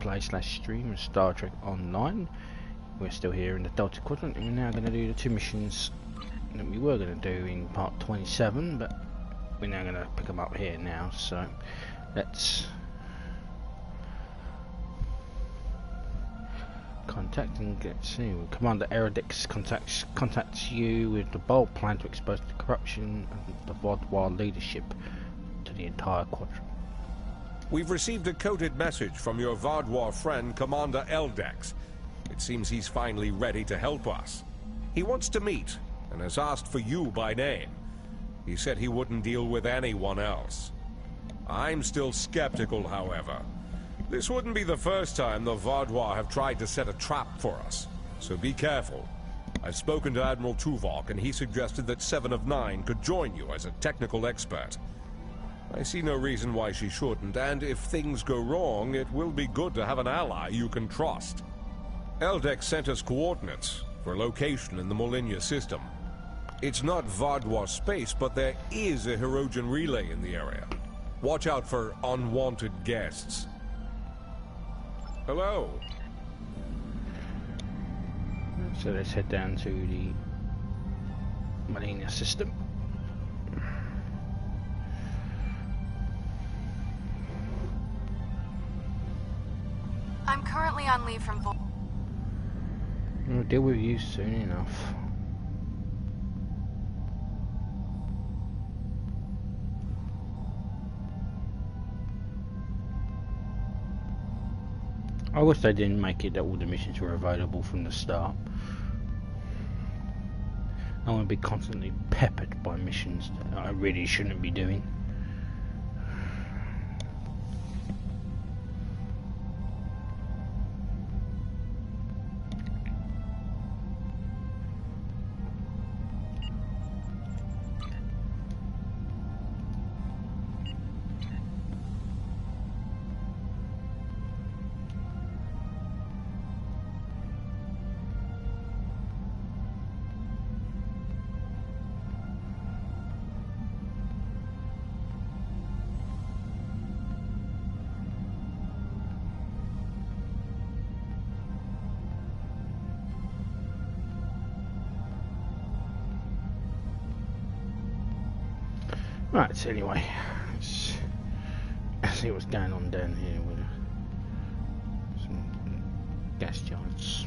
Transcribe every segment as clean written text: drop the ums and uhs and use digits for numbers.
play/stream of Star Trek Online. We're still here in the Delta Quadrant, and we're now going to do the 2 missions that we were going to do in part 27, but we're now going to pick them up here now. So let's contact and get see. Commander Eldex contacts you with the bold plan to expose the corruption of the Vaadwaur leadership to the entire quadrant. We've received a coded message from your Vaadwaur friend, Commander Eldex. It seems he's finally ready to help us. He wants to meet, and has asked for you by name. He said he wouldn't deal with anyone else. I'm still skeptical, however. This wouldn't be the first time the Vaadwaur have tried to set a trap for us, so be careful. I've spoken to Admiral Tuvok, and he suggested that 7 of 9 could join you as a technical expert. I see no reason why she shouldn't, and if things go wrong, it will be good to have an ally you can trust. Eldex sent us coordinates for location in the Molinia system. It's not Vaadwaur space, but there is a Hirogen relay in the area. Watch out for unwanted guests. Hello. So let's head down to the Molinia system. I'm currently on leave from We'll deal with you soon enough. I wish they didn't make it that all the missions were available from the start. I want to be constantly peppered by missions that I really shouldn't be doing. Right, so anyway, let's see what's going on down here with some gas giants.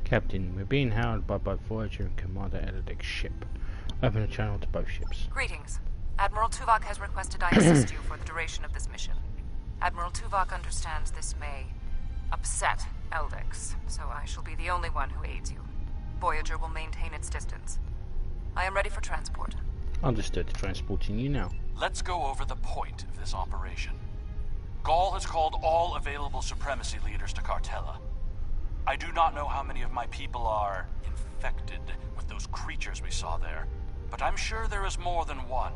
Captain, we're being held by both Voyager and Commander Eldex's ship. Open the channel to both ships. Greetings. Admiral Tuvok has requested I assist you for the duration of this mission. Admiral Tuvok understands this may upset Eldex, so I shall be the only one who aids you. Voyager will maintain its distance. I am ready for transport. Understood. Transporting you now. Let's go over the point of this operation. Gaul has called all available supremacy leaders to Cartella. I do not know how many of my people are infected with those creatures we saw there, but I'm sure there is more than one.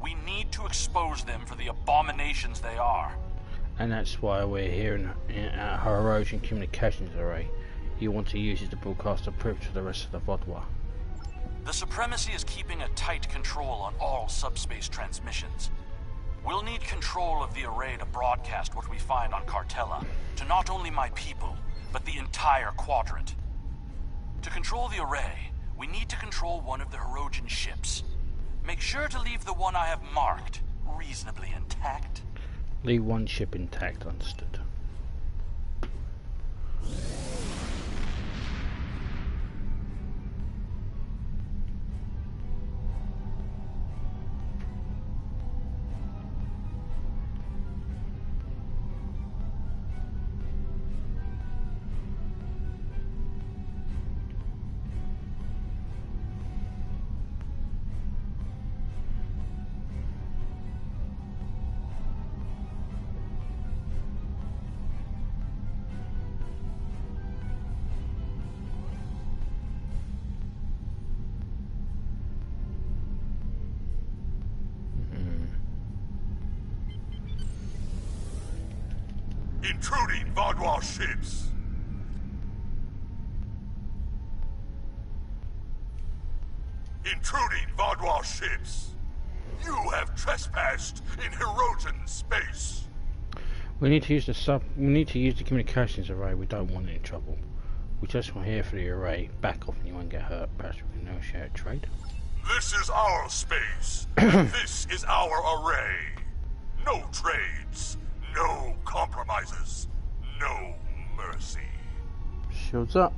We need to expose them for the abominations they are. And that's why we're here in our Hirogen communications array. You want to use it to broadcast a proof to the rest of the Vaadwaur. The Supremacy is keeping a tight control on all subspace transmissions. We'll need control of the array to broadcast what we find on Cartella to not only my people, but the entire quadrant. To control the array, we need to control one of the Hirogen ships. Make sure to leave the one I have marked reasonably intact. Leave one ship intact, understood. Intruding Vaadwaur ships. Intruding Vaadwaur ships. You have trespassed in Hirogen space. We need to use the communications array. We don't want any trouble. We just want here for the array. Back off and you won't get hurt. Perhaps we can negotiate a trade. This is our space. This is our array. No trades. No compromises. No mercy. Shields up.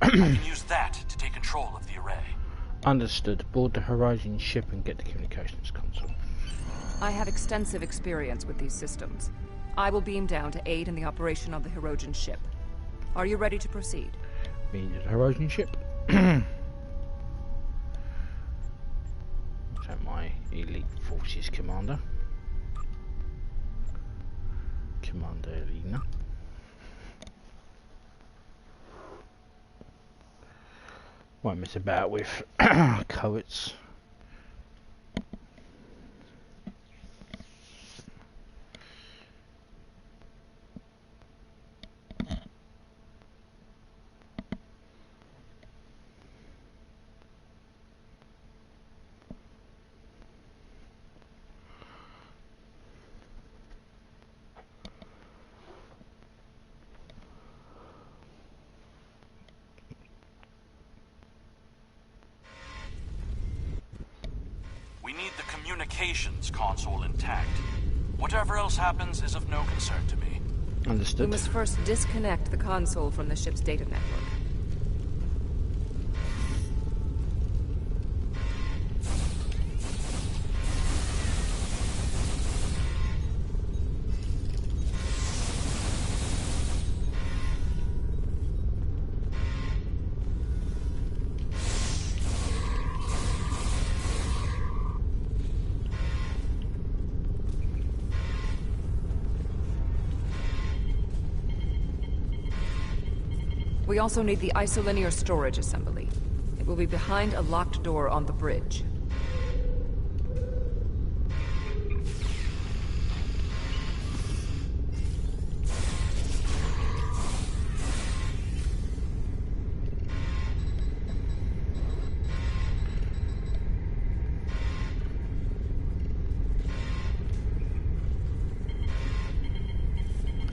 I can use that to take control of the array. Understood. Board the Horizon ship and get the communications console. I have extensive experience with these systems. I will beam down to aid in the operation of the Hirogen ship. Are you ready to proceed? We need the Horizon ship. So my elite forces commander. Commander Elena. Won't mess about with cohorts. Communications console intact. Whatever else happens is of no concern to me. Understood. We must first disconnect the console from the ship's data network. We also need the isolinear storage assembly. It will be behind a locked door on the bridge.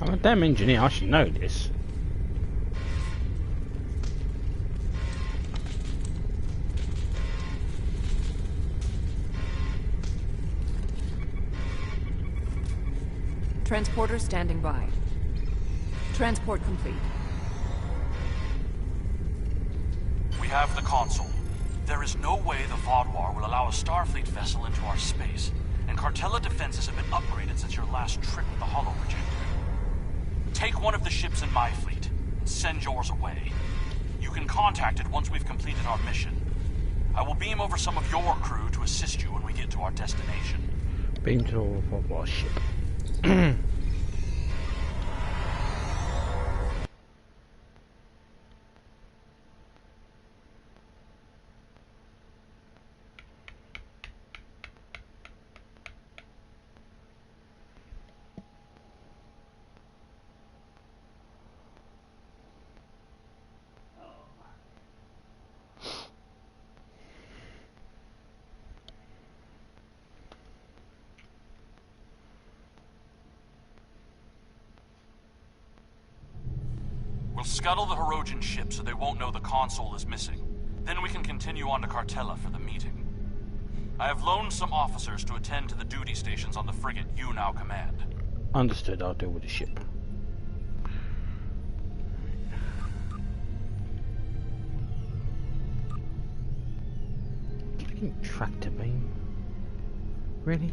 I'm a damn engineer, I should know this. Transporter standing by. Transport complete. We have the console. There is no way the Vaadwaur will allow a Starfleet vessel into our space, and Cartella defenses have been upgraded since your last trip with the Hollow Projector. Take one of the ships in my fleet, and send yours away. You can contact it once we've completed our mission. I will beam over some of your crew to assist you when we get to our destination. Beam to a Vaadwaur ship. We'll scuttle the Hirogen ship so they won't know the console is missing. Then we can continue on to Cartella for the meeting. I have loaned some officers to attend to the duty stations on the frigate you now command. Understood, I'll deal with the ship. Fucking tractor beam. Really?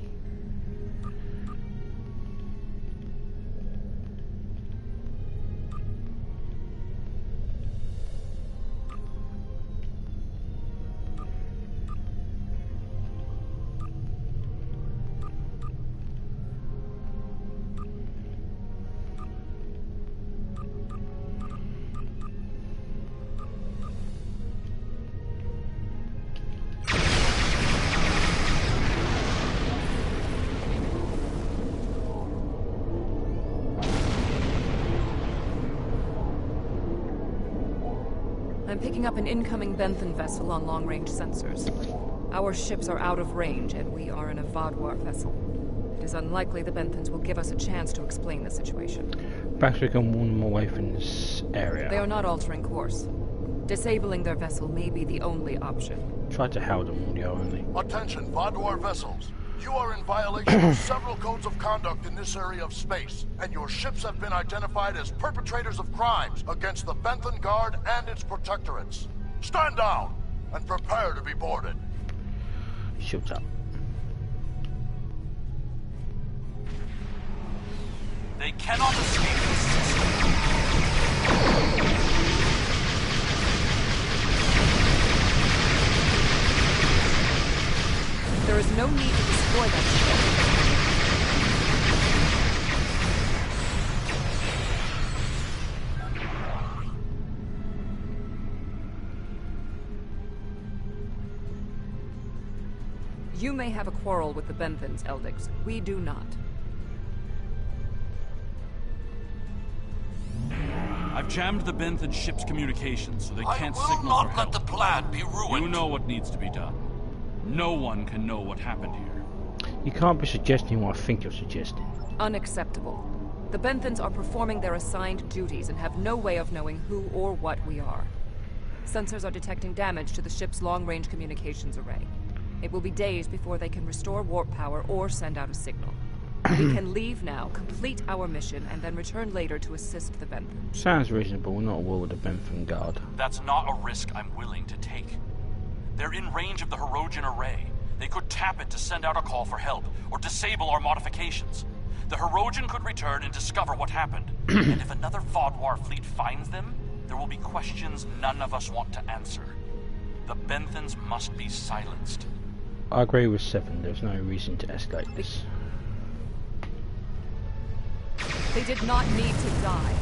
I'm picking up an incoming Benthan vessel on long-range sensors. Our ships are out of range, and we are in a Vaadwaur vessel. It is unlikely the Benthans will give us a chance to explain the situation. Perhaps we can warn them away from this area. They are not altering course. Disabling their vessel may be the only option. Try to hail them audio only. Attention, Vaadwaur vessels. You are in violation of several codes of conduct in this area of space, and your ships have been identified as perpetrators of crimes against the Benthan Guard and its protectorates. Stand down and prepare to be boarded. Shoot up. They cannot escape the system. There is no need to destroy that ship. You may have a quarrel with the Benthans, Eldex. We do not. I've jammed the Benthan ship's communications so they can't signal for I will not help. let the plan be ruined. You know what needs to be done. No one can know what happened here. You can't be suggesting what I think you're suggesting. Unacceptable. The Benthans are performing their assigned duties and have no way of knowing who or what we are. Sensors are detecting damage to the ship's long-range communications array. It will be days before they can restore warp power or send out a signal. We can leave now, complete our mission, and then return later to assist the Benthans. Sounds reasonable, not a war with the Benthan Guard. That's not a risk I'm willing to take. They're in range of the Hirogen array. They could tap it to send out a call for help, or disable our modifications. The Hirogen could return and discover what happened. And if another Vaadwaur fleet finds them, there will be questions none of us want to answer. The Benthans must be silenced. I agree with Seven, there's no reason to escalate this. They did not need to die.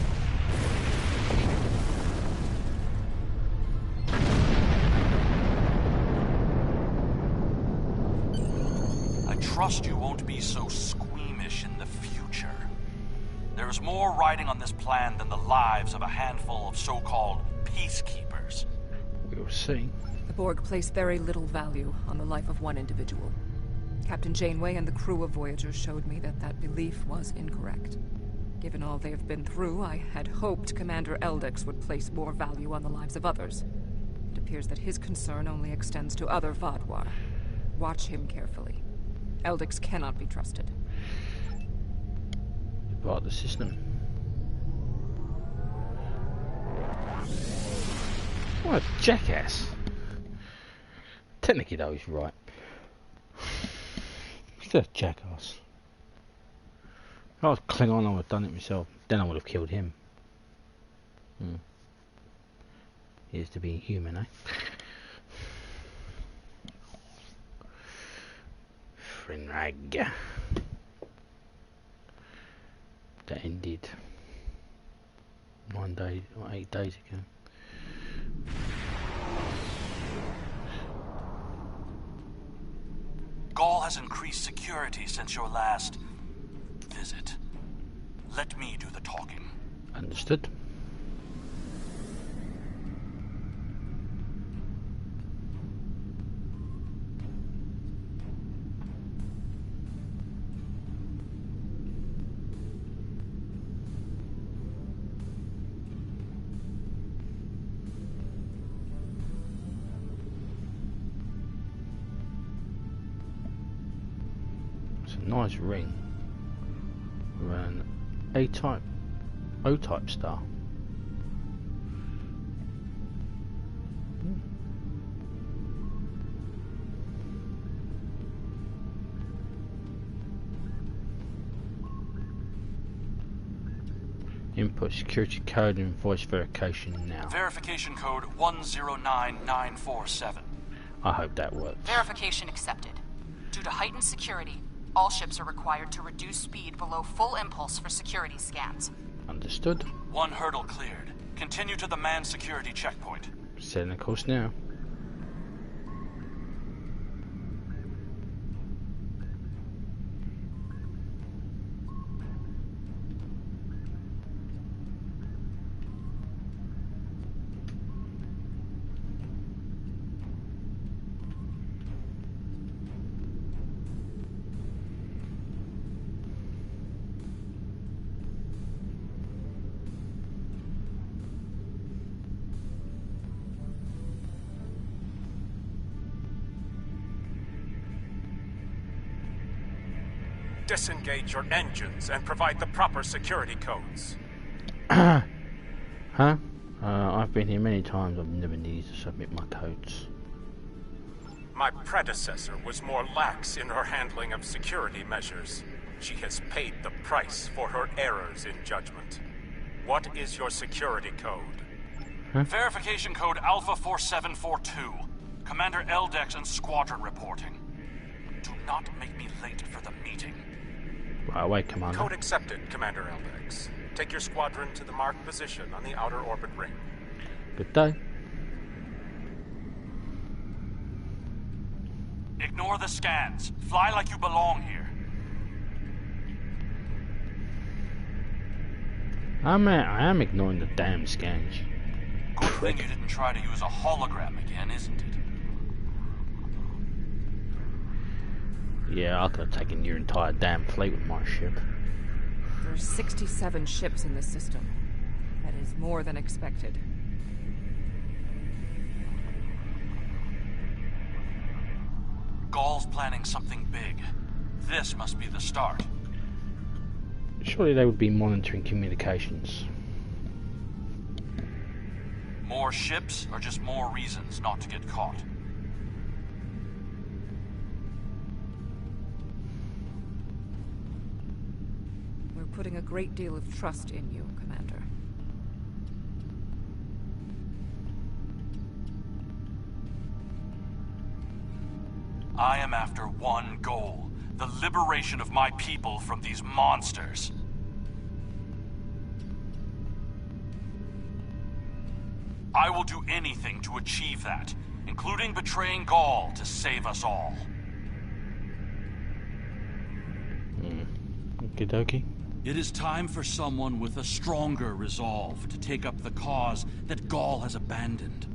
I trust you won't be so squeamish in the future. There is more riding on this plan than the lives of a handful of so-called peacekeepers. We'll see. The Borg place very little value on the life of one individual. Captain Janeway and the crew of Voyager showed me that that belief was incorrect. Given all they have been through, I had hoped Commander Eldex would place more value on the lives of others. It appears that his concern only extends to other Vaadwaur. Watch him carefully. Eldex cannot be trusted. Part of the system. What a jackass. Technically though, he's right. He's a jackass. If I was Klingon, I would have done it myself. Then I would have killed him. He is to be human, eh? Frinrag. that ended 9 days or 8 days ago. Gaul has increased security since your last visit. Let me do the talking. Understood. Nice ring with an A-type, O-type star. Input security code and voice verification now. Verification code 109947. I hope that works. Verification accepted. Due to heightened security, all ships are required to reduce speed below full impulse for security scans. Understood. One hurdle cleared. Continue to the manned security checkpoint. Setting a course now. Disengage your engines and provide the proper security codes. Huh? I've been here many times. I've never needed to submit my codes. My predecessor was more lax in her handling of security measures. She has paid the price for her errors in judgment. What is your security code? Huh? Verification code Alpha 4742. Commander Eldex and squadron reporting. Do not make me late for the meeting. Right away, Commander. Code accepted, Commander Eldex. Take your squadron to the marked position on the outer orbit ring. Good day. Ignore the scans. Fly like you belong here. I am ignoring the damn scans. Good thing you didn't try to use a hologram again, isn't it? Yeah, I could have taken your entire damn fleet with my ship. There's 67 ships in this system. That is more than expected. Gaul's planning something big. This must be the start. Surely they would be monitoring communications. More ships, or just more reasons not to get caught? We're putting a great deal of trust in you, Commander. I am after one goal. The liberation of my people from these monsters. I will do anything to achieve that, including betraying Gaul to save us all. Okie dokie. It is time for someone with a stronger resolve to take up the cause that Gaul has abandoned.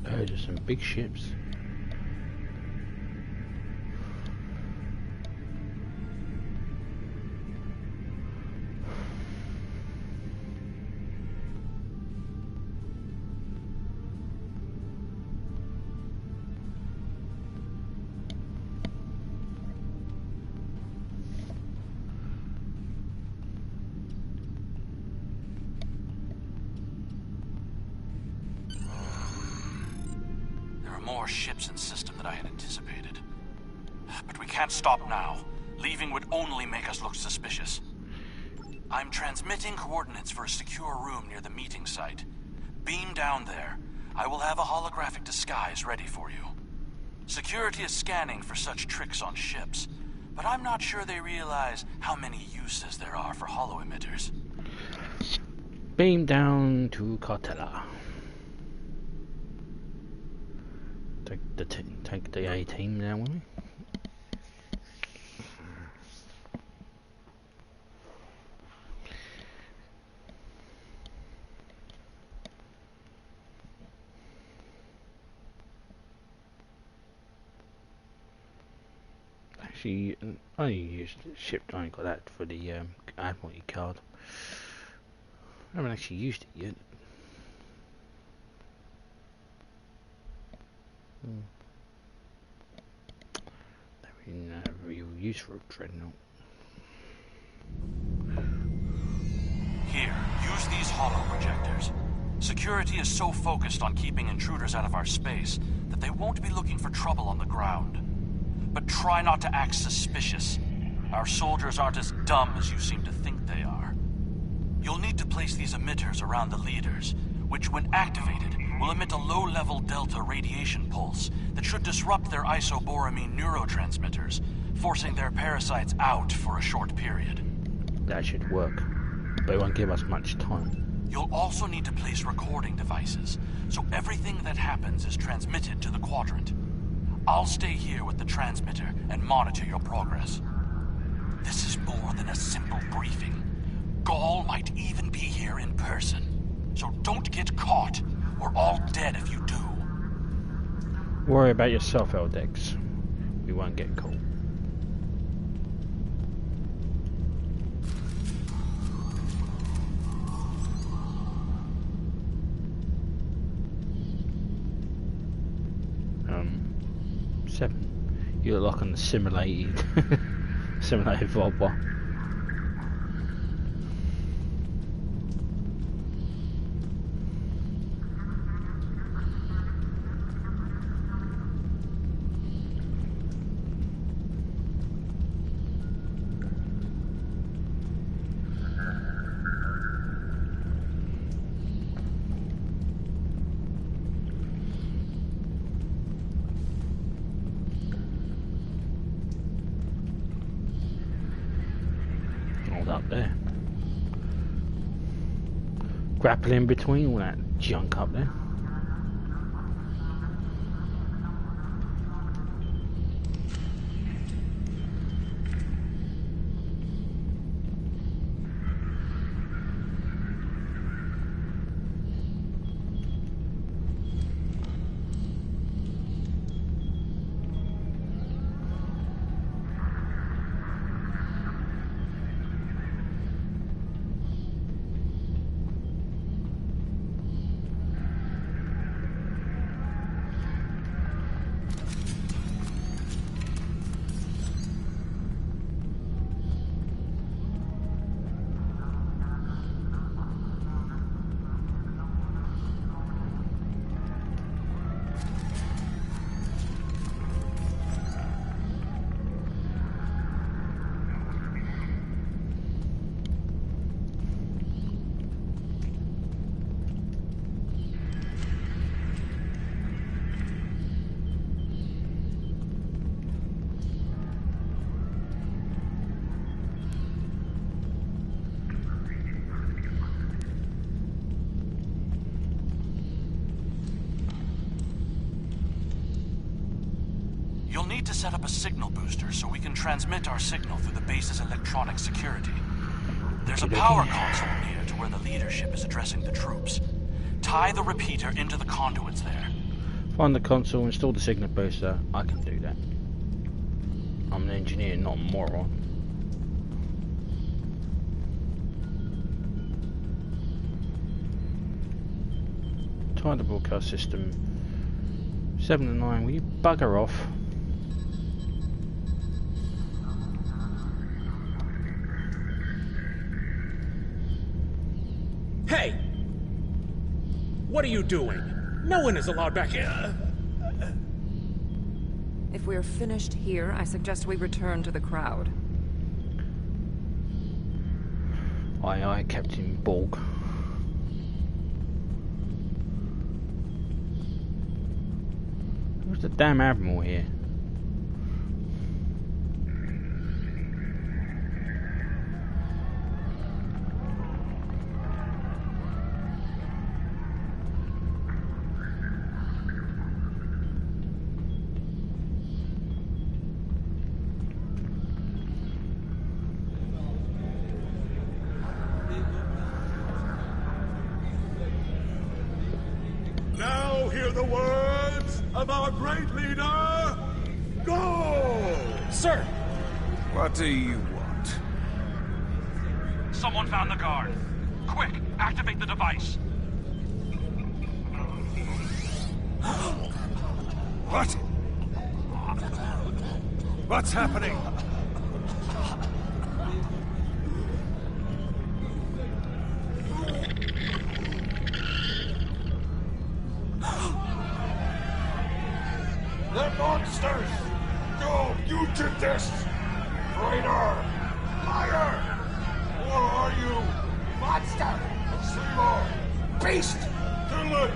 Those are some big ships. More ships and system than I had anticipated. But we can't stop now. Leaving would only make us look suspicious. I'm transmitting coordinates for a secure room near the meeting site. Beam down there. I will have a holographic disguise ready for you. Security is scanning for such tricks on ships, but I'm not sure they realize how many uses there are for holo emitters. Beam down to Cartella. Take the A team now, will we? Actually, I only used ship. I only got that for the Admiralty card. I haven't actually used it yet. In real use for a dreadnought. Here, use these holo projectors. Security is so focused on keeping intruders out of our space that they won't be looking for trouble on the ground. But try not to act suspicious. Our soldiers aren't as dumb as you seem to think they are. You'll need to place these emitters around the leaders, which when activated will emit a low-level delta radiation pulse that should disrupt their isoboramine neurotransmitters, forcing their parasites out for a short period. That should work, but it won't give us much time. You'll also need to place recording devices, so everything that happens is transmitted to the quadrant. I'll stay here with the transmitter and monitor your progress. This is more than a simple briefing. Gaul might even be here in person, so don't get caught. We're all dead if you do. Worry about yourself, Eldex. We won't get caught. Seven. You look like on the simulated Vaadwaur. Up there, grappling between all that junk up there. You'll need to set up a signal booster so we can transmit our signal through the base's electronic security. There's a power console near to where the leadership is addressing the troops. Tie the repeater into the conduits there. Find the console, install the signal booster. I can do that. I'm an engineer, not a moron. Tie the broadcast system. 7 to 9, will you bugger off? Hey! What are you doing? No one is allowed back here. If we're finished here, I suggest we return to the crowd. Aye, Captain Borg. Where's the damn Admiral here? Now hear the words of our great leader, Gaul! Sir! What do you want? Someone found the guard. Quick, activate the device. What? What's happening? They're monsters! Go, you did this! Traitor! Liar! What are you? Monster! Seymour! Beast! Kill it!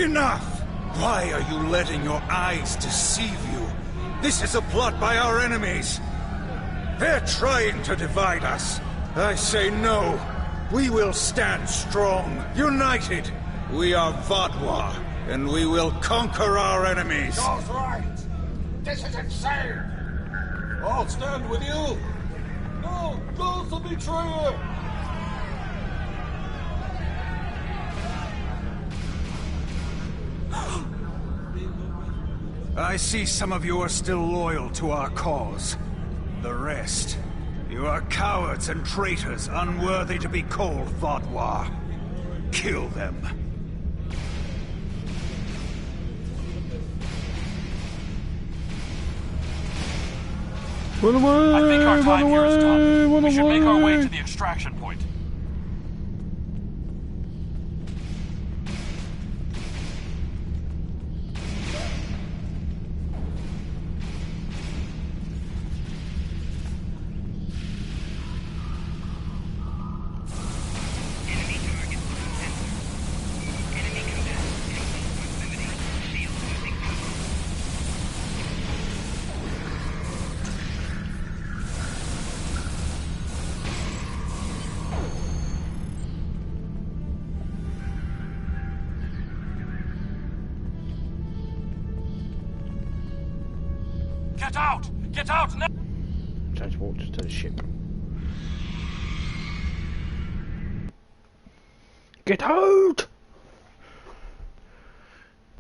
Enough! Why are you letting your eyes deceive you? This is a plot by our enemies. They're trying to divide us. I say no. We will stand strong, united. We are Vaadwaur, and we will conquer our enemies. Gaul's right! This is insane! I'll stand with you! No! Gaul's a betrayer! I see some of you are still loyal to our cause. The rest, you are cowards and traitors unworthy to be called Vaadwaur. Kill them. Run away! I think our time here is done. Run We should make our way away. to the extraction point. Get out! Get out now! Change waters to the ship. Get out!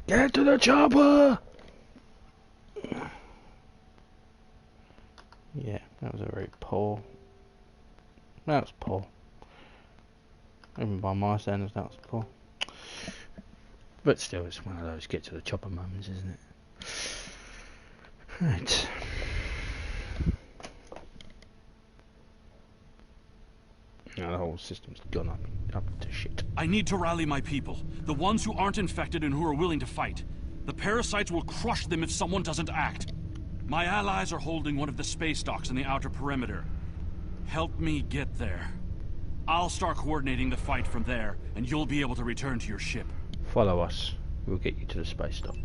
Get to the chopper! Yeah, that was a very poor. That was poor. Even by my standards, that was poor. But still, it's one of those get to the chopper moments, isn't it? Right. Now the whole system's gone up to shit. I need to rally my people. The ones who aren't infected and who are willing to fight. The parasites will crush them if someone doesn't act. My allies are holding one of the space docks in the outer perimeter. Help me get there. I'll start coordinating the fight from there, and you'll be able to return to your ship. Follow us. We'll get you to the space dock.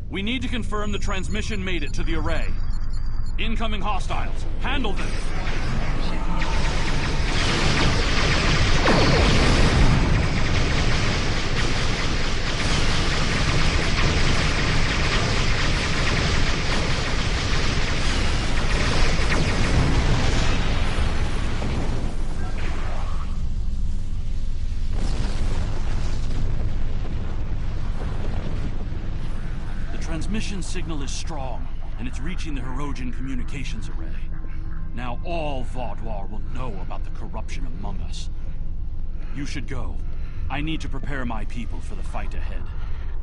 We need to confirm the transmission made it to the array. Incoming hostiles. Handle them! Transmission signal is strong, and it's reaching the Hirogen communications array. Now all Vaadwaur will know about the corruption among us. You should go. I need to prepare my people for the fight ahead.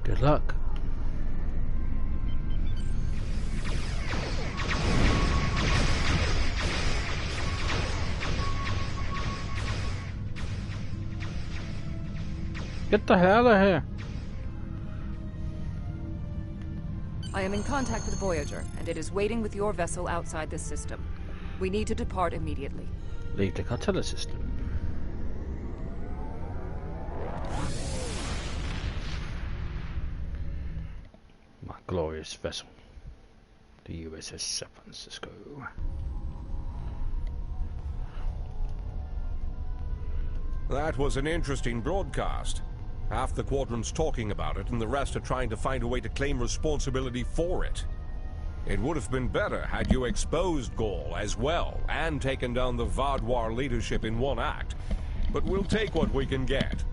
Good luck. Get the hell out of here. I am in contact with Voyager, and it is waiting with your vessel outside this system. We need to depart immediately. Leave the Cartella system. My glorious vessel. The USS San Francisco. That was an interesting broadcast. Half the quadrant's talking about it, and the rest are trying to find a way to claim responsibility for it. It would have been better had you exposed Gaul as well, and taken down the Vaadwaur leadership in one act. But we'll take what we can get.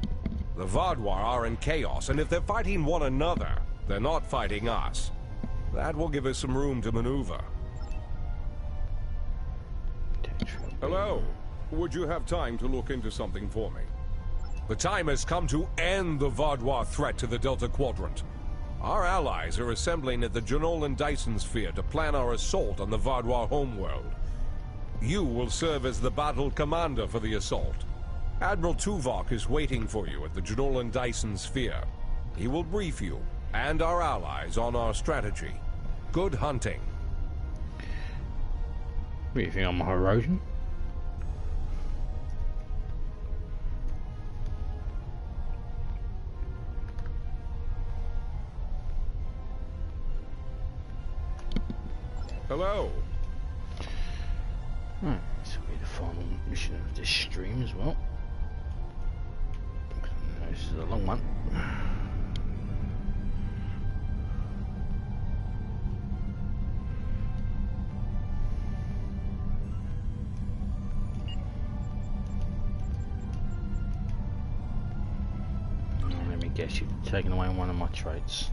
The Vaadwaur are in chaos, and if they're fighting one another, they're not fighting us. That will give us some room to maneuver. Hello. Would you have time to look into something for me? The time has come to end the Vaadwaur threat to the Delta Quadrant. Our allies are assembling at the Janolan Dyson Sphere to plan our assault on the Vaadwaur homeworld. You will serve as the battle commander for the assault. Admiral Tuvok is waiting for you at the Janolan Dyson Sphere. He will brief you and our allies on our strategy. Good hunting. What do you think I'm Horizon? Hello. Right, this will be the final mission of this stream as well. This is a long one. Let me guess, you've taken away one of my traits.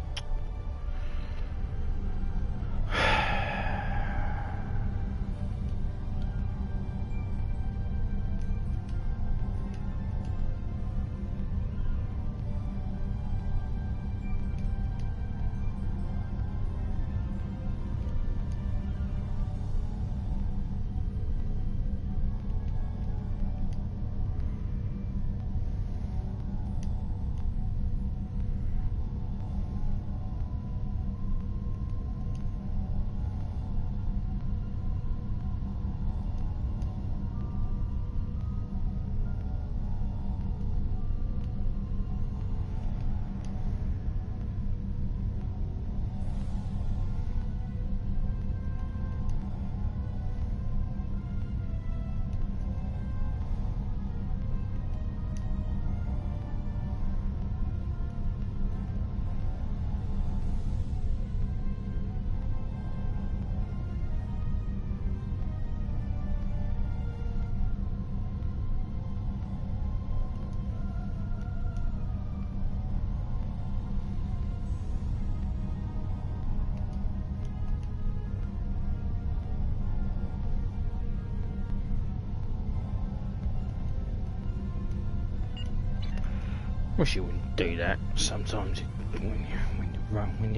Wish you wouldn't do that. Sometimes when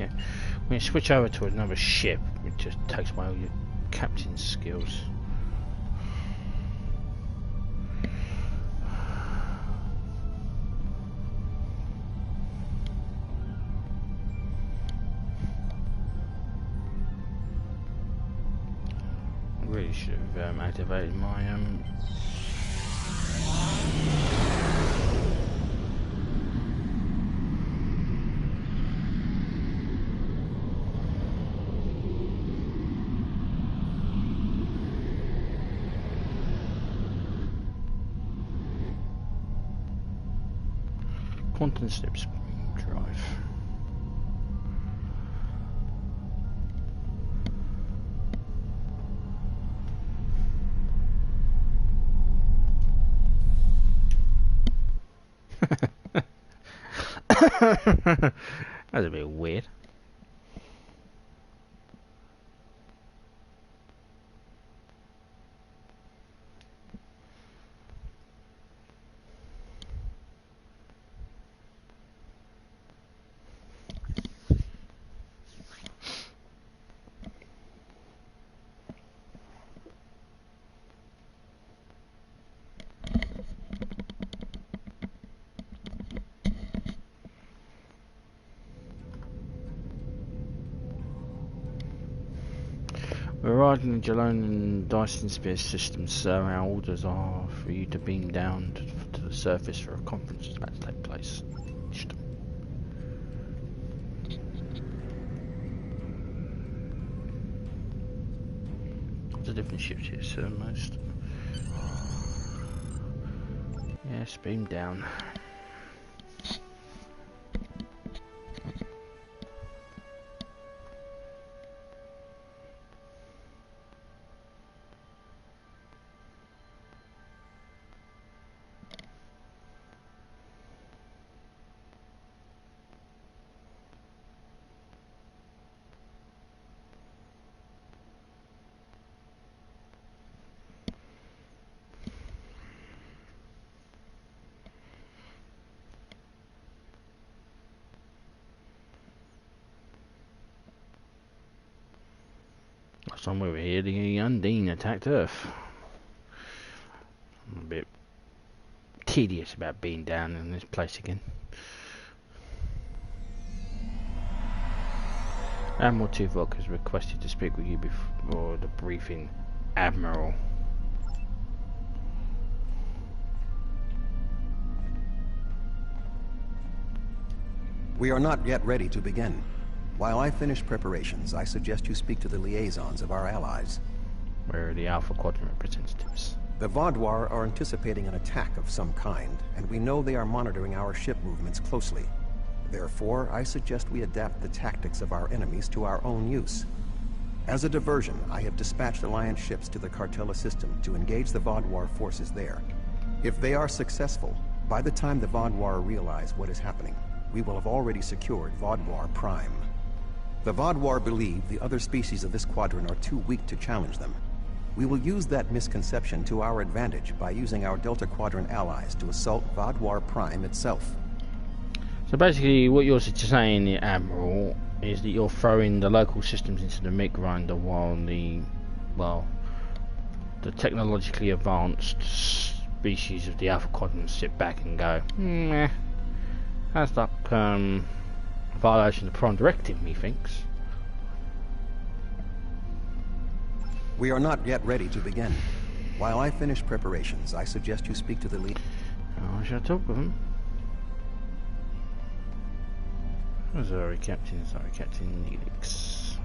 you switch over to another ship, it just takes away all your captain skills. I really should have activated my quantum slip drive. That's a bit weird. We're riding the Jalone and Dyson Spear systems, so our orders are for you to beam down to the surface for a conference that's about to take place. There's different ships here, so most. Yes, beam down. Last time we were here, the Undine attacked Earth. I'm a bit tedious about being down in this place again. Admiral Tuvok has requested to speak with you before the briefing, Admiral. We are not yet ready to begin. While I finish preparations, I suggest you speak to the liaisons of our allies. Where are the Alpha Quadrant representatives? The Vaadwaur are anticipating an attack of some kind, and we know they are monitoring our ship movements closely. Therefore, I suggest we adapt the tactics of our enemies to our own use. As a diversion, I have dispatched Alliance ships to the Cartella system to engage the Vaadwaur forces there. If they are successful, by the time the Vaadwaur realize what is happening, we will have already secured Vaadwaur Prime. The Vaadwaur believe the other species of this quadrant are too weak to challenge them. We will use that misconception to our advantage by using our Delta Quadrant allies to assault Vaadwaur Prime itself. So basically what you're saying, Admiral, is that you're throwing the local systems into the meat grinder while the technologically advanced species of the Alpha Quadrant sit back and go, meh, that's like violation of the Prime Directive, methinks. We are not yet ready to begin. While I finish preparations, I suggest you speak to the lead. I shall talk with him. Sorry, Captain Eldex.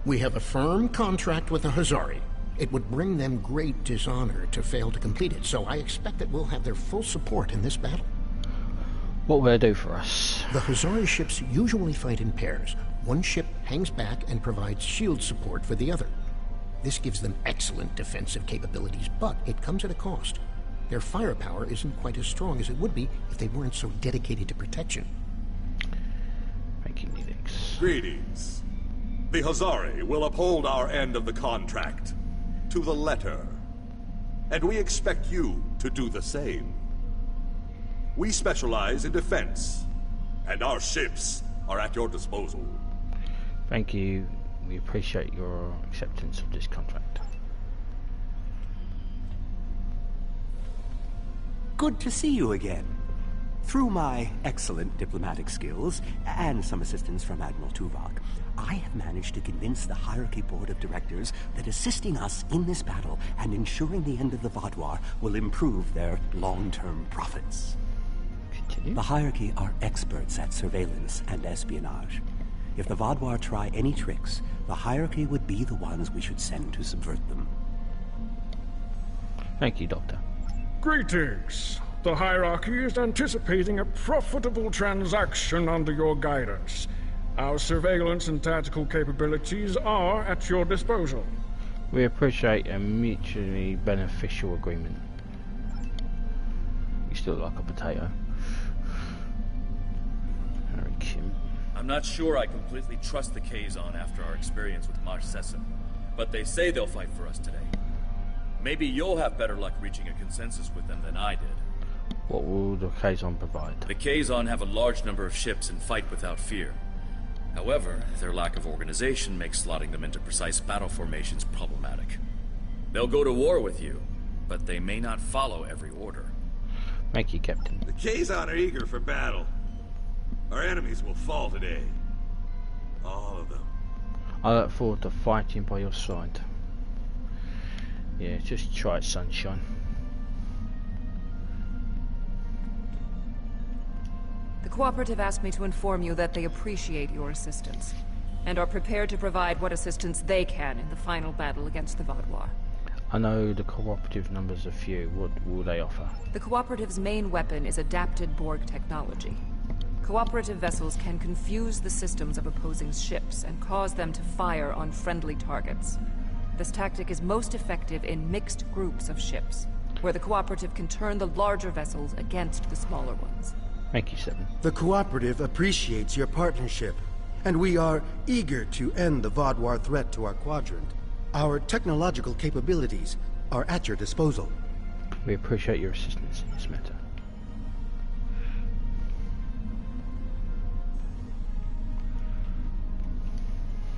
We have a firm contract with the Hazari. It would bring them great dishonor to fail to complete it, so I expect that we'll have their full support in this battle. What will they do for us? The Hazari ships usually fight in pairs. One ship hangs back and provides shield support for the other. This gives them excellent defensive capabilities, but it comes at a cost. Their firepower isn't quite as strong as it would be if they weren't so dedicated to protection. Thank you, Eldex. Greetings. The Hazari will uphold our end of the contract, to the letter. And we expect you to do the same. We specialize in defense, and our ships are at your disposal. Thank you. We appreciate your acceptance of this contract. Good to see you again. Through my excellent diplomatic skills, and some assistance from Admiral Tuvok, I have managed to convince the Hierarchy Board of Directors that assisting us in this battle and ensuring the end of the Vaadwaur will improve their long-term profits. Continue. The Hierarchy are experts at surveillance and espionage. If the Vaadwaur try any tricks, the Hierarchy would be the ones we should send to subvert them. Thank you, Doctor. Greetings. The Hierarchy is anticipating a profitable transaction under your guidance. Our surveillance and tactical capabilities are at your disposal. We appreciate a mutually beneficial agreement. You still like a potato. Harry Kim. I'm not sure I completely trust the Kazon after our experience with Maj Sessa, but they say they'll fight for us today. Maybe you'll have better luck reaching a consensus with them than I did. What will the Kazon provide? The Kazon have a large number of ships and fight without fear. However, their lack of organization makes slotting them into precise battle formations problematic. They'll go to war with you, but they may not follow every order. Thank you, Captain. The Kazon are eager for battle. Our enemies will fall today. All of them. I look forward to fighting by your side. Yeah, just try it, sunshine. The Cooperative asked me to inform you that they appreciate your assistance, and are prepared to provide what assistance they can in the final battle against the Vaadwaur. I know the Cooperative numbers are few. What will they offer? The Cooperative's main weapon is adapted Borg technology. Cooperative vessels can confuse the systems of opposing ships and cause them to fire on friendly targets. This tactic is most effective in mixed groups of ships, where the Cooperative can turn the larger vessels against the smaller ones. Thank you, Seven. The Cooperative appreciates your partnership, and we are eager to end the Vaadwaur threat to our quadrant. Our technological capabilities are at your disposal. We appreciate your assistance in this matter.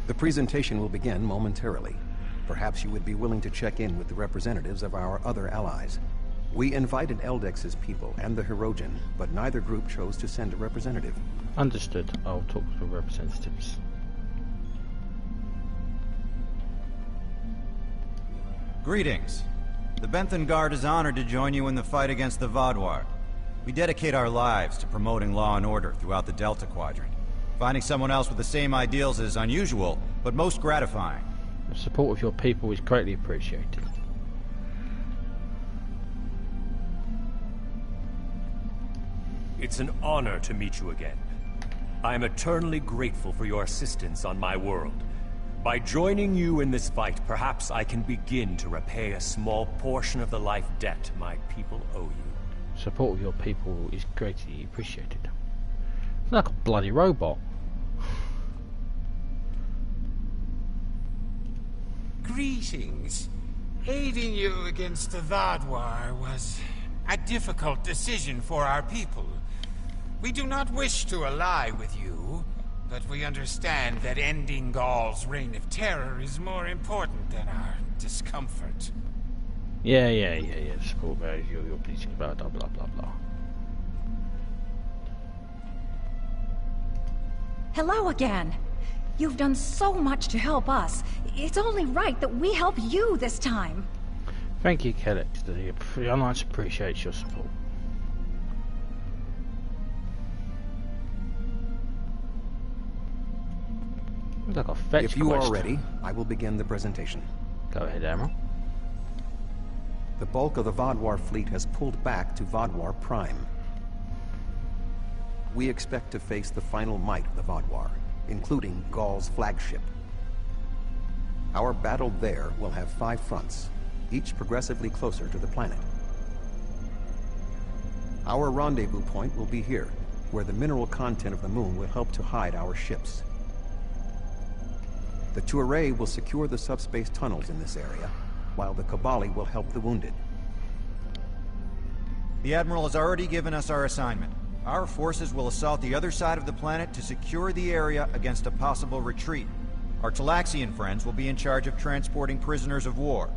The presentation will begin momentarily. Perhaps you would be willing to check in with the representatives of our other allies. We invited Eldex's people and the Hirogen, but neither group chose to send a representative. Understood. I'll talk to the representatives. Greetings. The Benthan Guard is honored to join you in the fight against the Vaadwaur. We dedicate our lives to promoting law and order throughout the Delta Quadrant. Finding someone else with the same ideals is unusual, but most gratifying. The support of your people is greatly appreciated. It's an honor to meet you again. I am eternally grateful for your assistance on my world. By joining you in this fight, perhaps I can begin to repay a small portion of the life debt my people owe you. Support of your people is greatly appreciated. It's like a bloody robot. Greetings. Aiding you against the Vaadwaur was a difficult decision for our people. We do not wish to ally with you, but we understand that ending Gaul's reign of terror is more important than our discomfort. Yeah. Support about you're pleasing about blah blah blah. Hello again. You've done so much to help us. It's only right that we help you this time. Thank you, Kellex. The Alliance appreciates your support. Like a fetch If you quest. are ready, I will begin the presentation. Go ahead, Admiral. The bulk of the Vaadwaur fleet has pulled back to Vaadwaur Prime. We expect to face the final might of the Vaadwaur, including Gaul's flagship. Our battle there will have 5 fronts, each progressively closer to the planet. Our rendezvous point will be here, where the mineral content of the moon will help to hide our ships. The Tuareg will secure the subspace tunnels in this area, while the Kabali will help the wounded. The Admiral has already given us our assignment. Our forces will assault the other side of the planet to secure the area against a possible retreat. Our Talaxian friends will be in charge of transporting prisoners of war.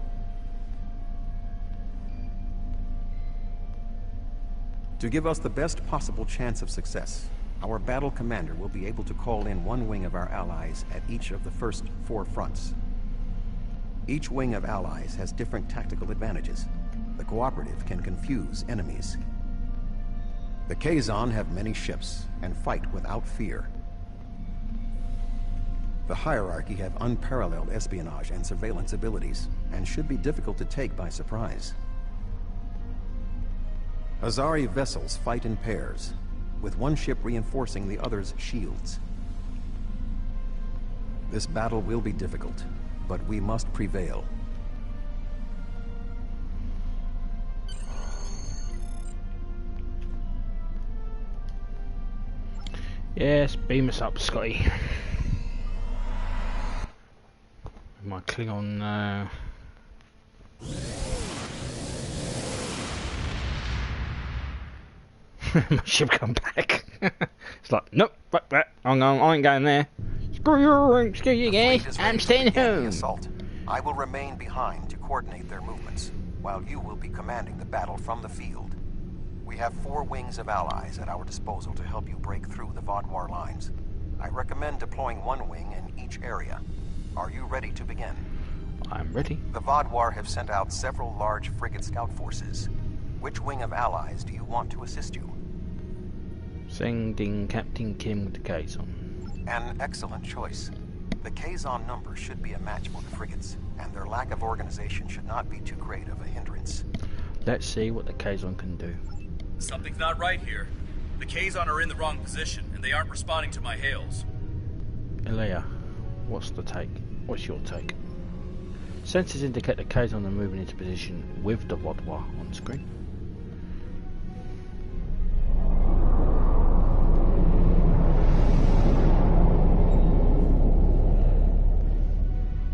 To give us the best possible chance of success, our battle commander will be able to call in one wing of our allies at each of the first 4 fronts. Each wing of allies has different tactical advantages. The Cooperative can confuse enemies. The Kazon have many ships and fight without fear. The Hierarchy have unparalleled espionage and surveillance abilities, and should be difficult to take by surprise. Azari vessels fight in pairs, with one ship reinforcing the other's shields. This battle will be difficult, but we must prevail. Yes, beam us up, Scotty. My Klingon, my ship come back. It's like, nope, fuck that. I ain't going there. Screw you guys. I'm staying home. Assault. I will remain behind to coordinate their movements, while you will be commanding the battle from the field. We have 4 wings of allies at our disposal to help you break through the Vaadwaur lines. I recommend deploying one wing in each area. Are you ready to begin? I'm ready. The Vaadwaur have sent out several large frigate scout forces. Which wing of allies do you want to assist you? Sending Captain Kim with the Kazon. An excellent choice. The Kazon number should be a match for the frigates, and their lack of organization should not be too great of a hindrance. Let's see what the Kazon can do. Something's not right here. The Kazon are in the wrong position, and they aren't responding to my hails. Elia, what's the take? What's your take? Sensors indicate the Kazon are moving into position with the Vaadwaur on screen.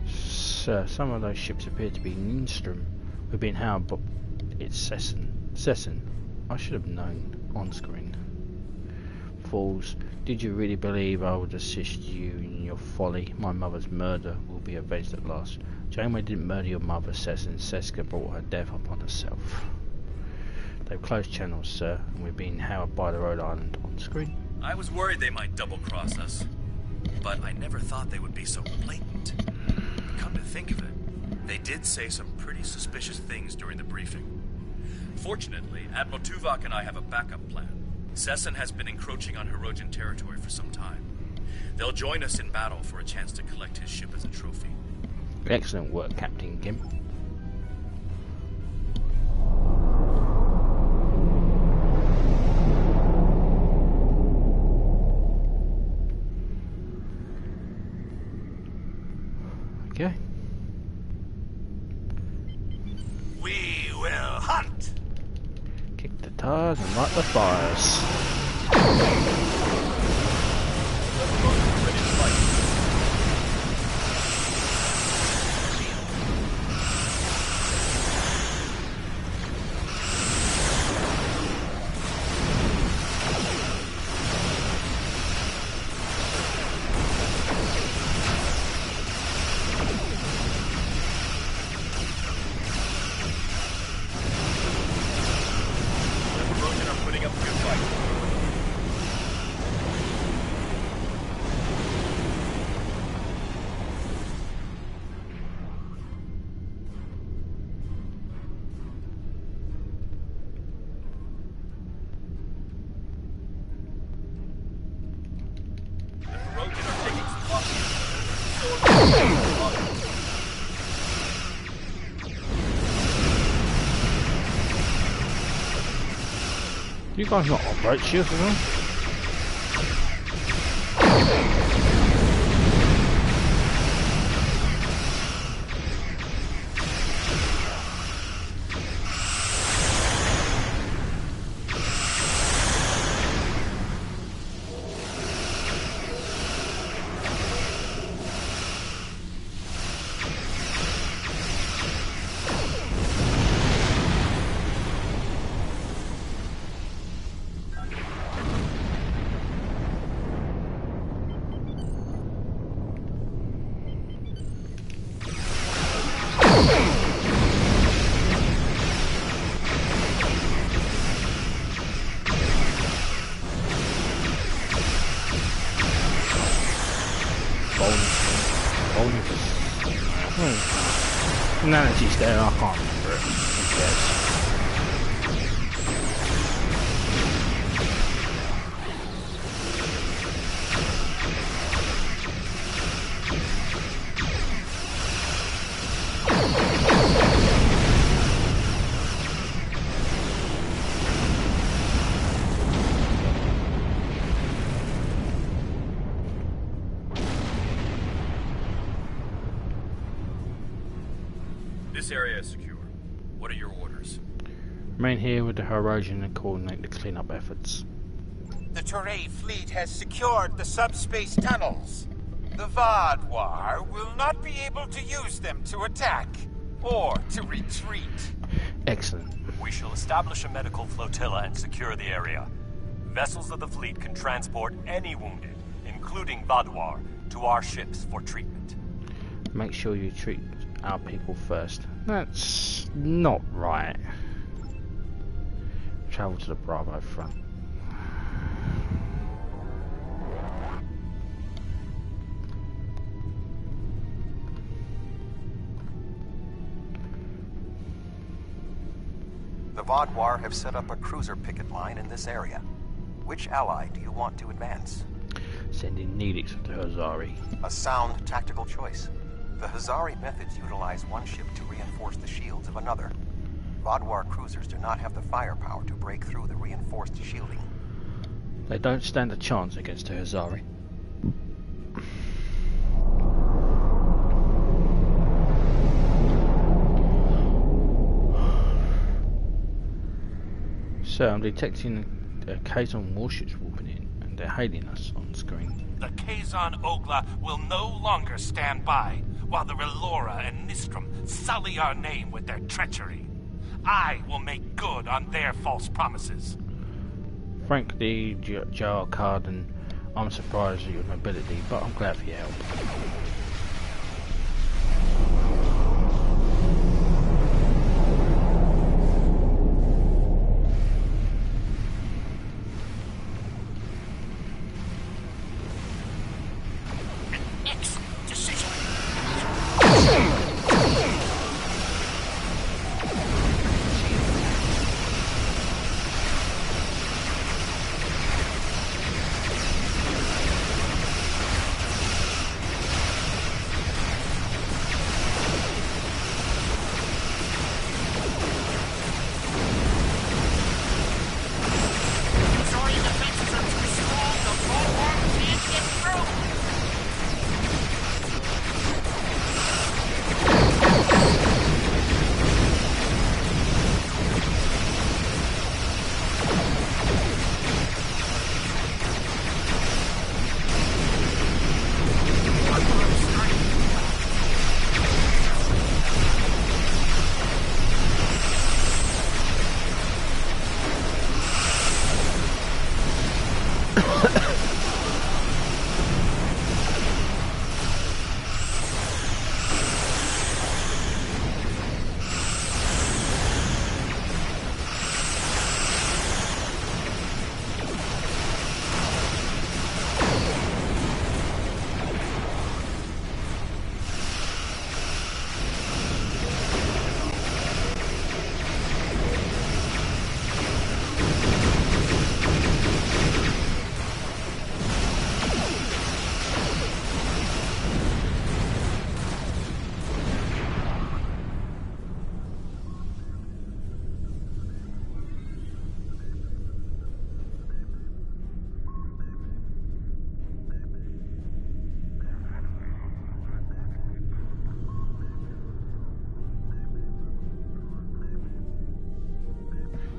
Sir, some of those ships appear to be Ninstrom. We've been hounded, but it's Sesson. I should have known on screen. Fools, did you really believe I would assist you in your folly? My mother's murder will be avenged at last. Janeway didn't murder your mother, Sesson. Seska brought her death upon herself. They've closed channels, sir, and we've been hounded by the Rhode Island on screen. I was worried they might double-cross us, but I never thought they would be so blatant. Come to think of it, they did say some pretty suspicious things during the briefing. Fortunately, Admiral Tuvok and I have a backup plan. Sesson has been encroaching on Hirogen territory for some time. They'll join us in battle for a chance to collect his ship as a trophy. Excellent work, Captain Kim. Okay. We will hunt. Kick the tires and light the fires. You guys not operate shields at all? Analogy's there, I can't remember it. Who cares? This area is secure. What are your orders? Remain here with the Hirogen and coordinate the cleanup efforts. The Toray fleet has secured the subspace tunnels. The Vaadwaur will not be able to use them to attack or to retreat. Excellent. We shall establish a medical flotilla and secure the area. Vessels of the fleet can transport any wounded, including Vaadwaur, to our ships for treatment. Make sure you treat our people first. That's not right. Travel to the Bravo front. The Vaadwaur have set up a cruiser picket line in this area. Which ally do you want to advance? Sending Neelix to Hazari. A sound tactical choice. The Hazari methods utilize one ship to reinforce the shields of another. Vaadwaur cruisers do not have the firepower to break through the reinforced shielding. They don't stand a chance against the Hazari. So I'm detecting a Kazon warships warping in, and they're hailing us on screen. The Kazon Ogla will no longer stand by, while the Relora and Nistrum sully our name with their treachery. I will make good on their false promises. Frank D. Jar Carden, I'm surprised at your nobility, but I'm glad for your help.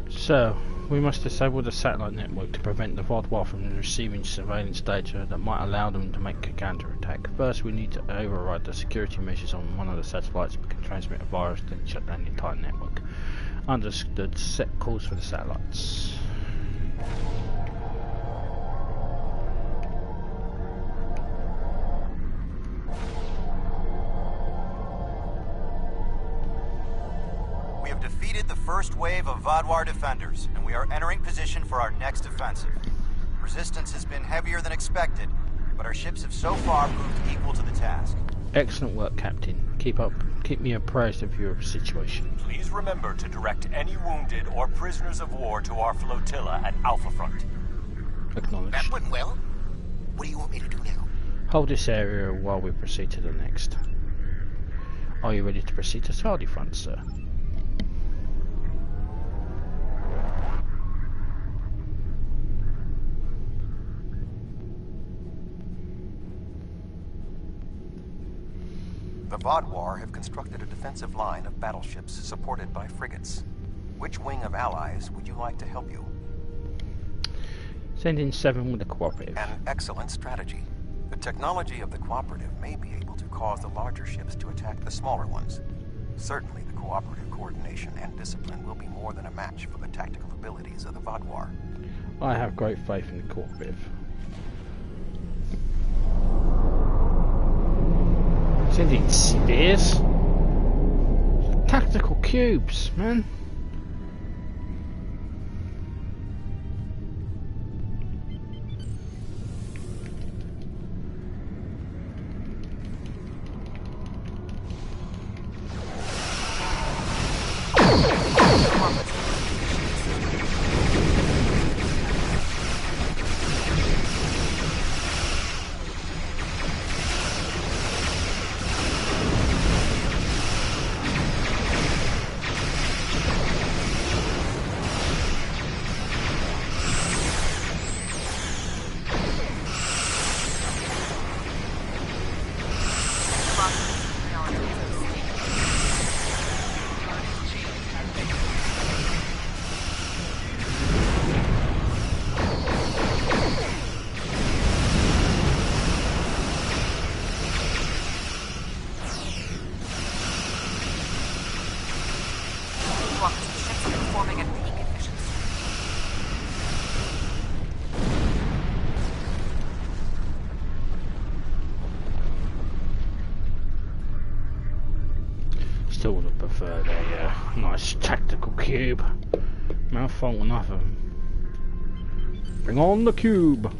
So, we must disable the satellite network to prevent the Vaadwaur from receiving surveillance data that might allow them to make a counterattack. First, we need to override the security measures on one of the satellites that can transmit a virus, then shut down the entire network. Understood. Set course for the satellites. We have defeated the first wave of Vaadwaur defenders, and we are entering position for our next offensive. Resistance has been heavier than expected, but our ships have so far proved equal to the task. Excellent work, Captain. Keep me apprised of your situation. Please remember to direct any wounded or prisoners of war to our flotilla at Alpha Front. Acknowledged. That went well. What do you want me to do now? Hold this area while we proceed to the next. Are you ready to proceed to Stardate Front, sir? The Vaadwaur have constructed a defensive line of battleships supported by frigates. Which wing of allies would you like to help you? Send in 7 with the Cooperative. An excellent strategy. The technology of the Cooperative may be able to cause the larger ships to attack the smaller ones. Certainly the Cooperative coordination and discipline will be more than a match for the tactical abilities of the Vaadwaur. I have great faith in the Cooperative. Sending spears? Tactical cubes, man. Still would have preferred a nice tactical cube. No fault enough of them. Bring on the cube!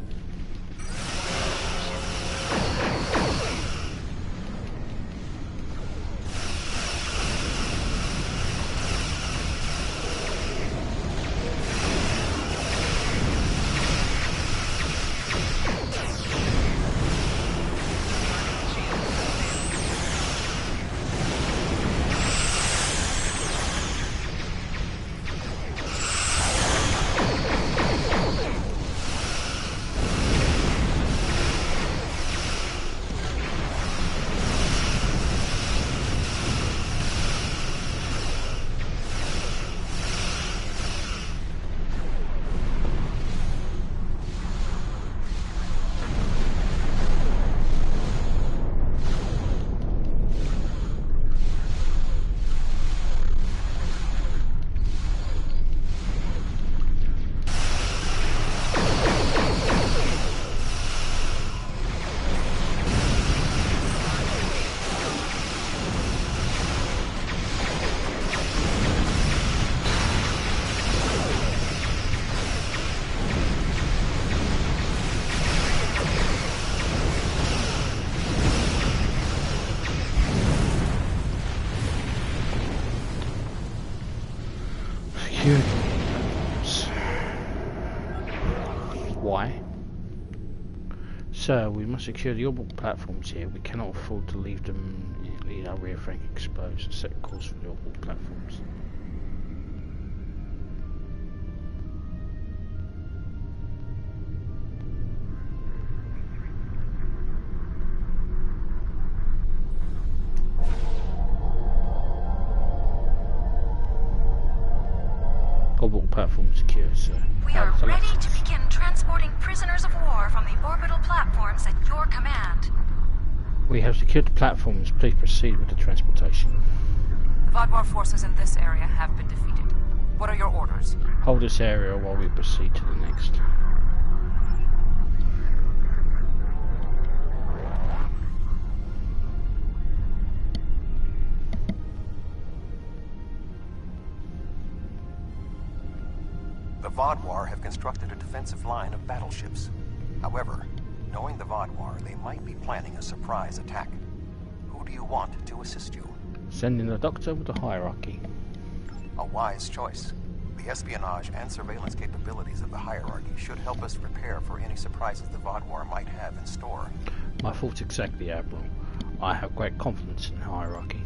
Why? Sir, we must secure the orbital platforms here. We cannot afford to leave them our rear flank exposed. Set course for the orbital platforms. Orbital platform secure, sir. We are ready to begin transporting prisoners of war from the orbital platforms at your command. We have secured the platforms. Please proceed with the transportation. The Vaadwaur forces in this area have been defeated. What are your orders? Hold this area while we proceed to the next. The Vaadwaur have constructed a defensive line of battleships. However, knowing the Vaadwaur, they might be planning a surprise attack. Who do you want to assist you? Send in the Doctor with the hierarchy. A wise choice. The espionage and surveillance capabilities of the hierarchy should help us prepare for any surprises the Vaadwaur might have in store. My thoughts exactly, Admiral. I have great confidence in the hierarchy.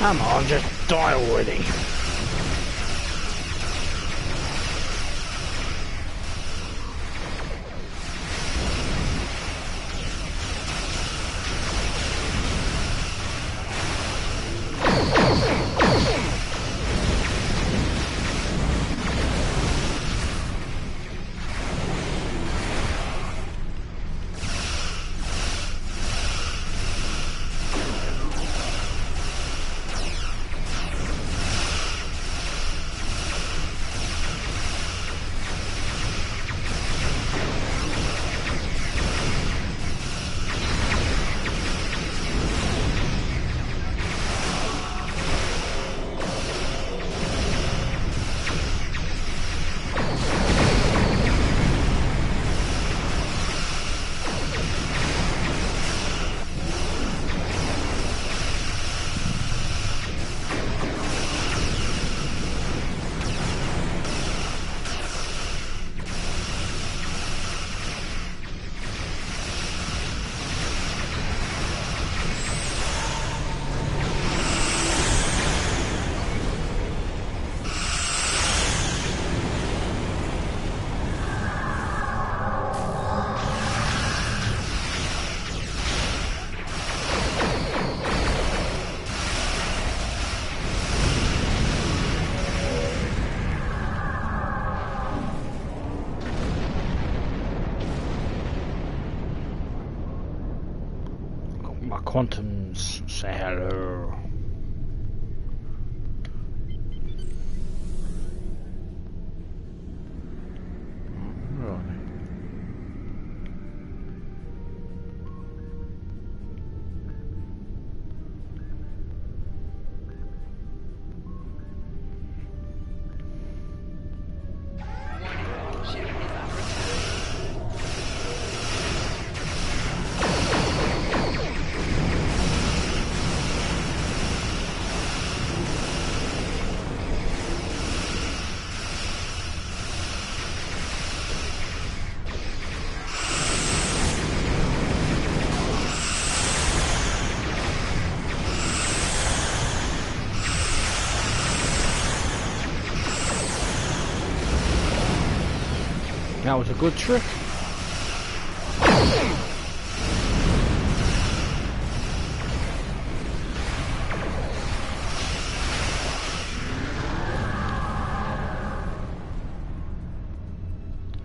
Come on, just die already. Quantums say hello. That was a good trick.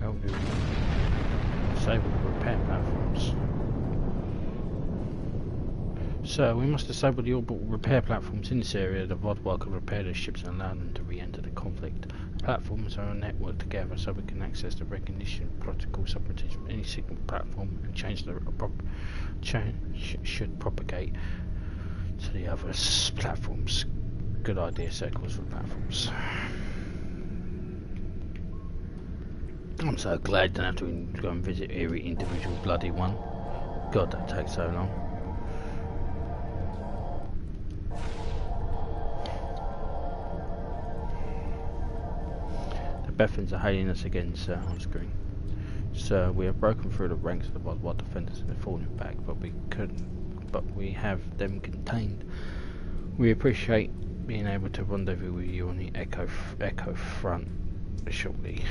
Oh, dude. Disable repair platforms. So we must disable the orbital repair platforms in this area. The Vaadwaur can repair their ships and allow them to re-enter the conflict. Platforms are networked together so we can access the recognition protocol subroutines from any signal platform and change the should propagate to the other platforms. Good idea, circles for platforms. I'm so glad I don't have to go and visit every individual bloody one. God, that takes so long. Bethans are hailing us again, sir, on screen. Sir, we have broken through the ranks of the Vaadwaur defenders and are falling back, but we have them contained. We appreciate being able to rendezvous with you on the Echo front shortly.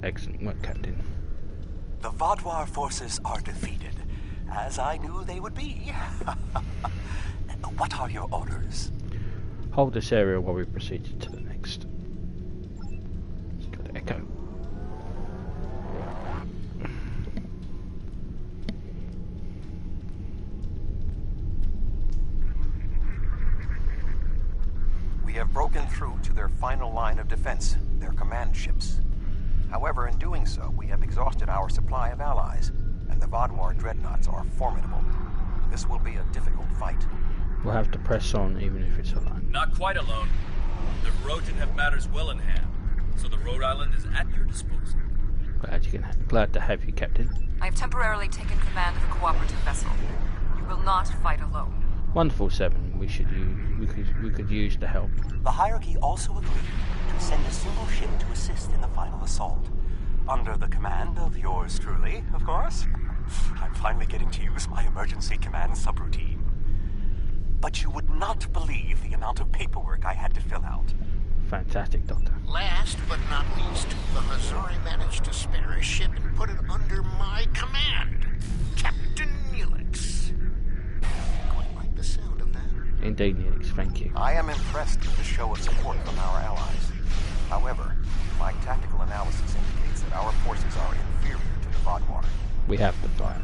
Excellent work, Captain. The Vaadwaur forces are defeated, as I knew they would be. What are your orders? Hold this area while we proceed to the next. Echo. We have broken through to their final line of defense, their command ships. However, in doing so, we have exhausted our supply of allies, and the Vaadwaur dreadnoughts are formidable. This will be a difficult fight. We'll have to press on, even if it's alone. Not quite alone. The Rhojan have matters well in hand. So the Rhode Island is at your disposal. Glad to have you, Captain. I have temporarily taken command of a cooperative vessel. You will not fight alone. Wonderful, Seven. We could use the help. The hierarchy also agreed to send a single ship to assist in the final assault, under the command of yours truly, of course. I'm finally getting to use my emergency command subroutine. but you would not believe the amount of paperwork I had to fill out. Fantastic, Doctor. Last but not least, the Hazari managed to spare a ship and put it under my command. Captain Eldex. Quite like the sound of that. Indeed, Eldex, thank you. I am impressed with the show of support from our allies. However, my tactical analysis indicates that our forces are inferior to the Vaadwaur. We have to fight.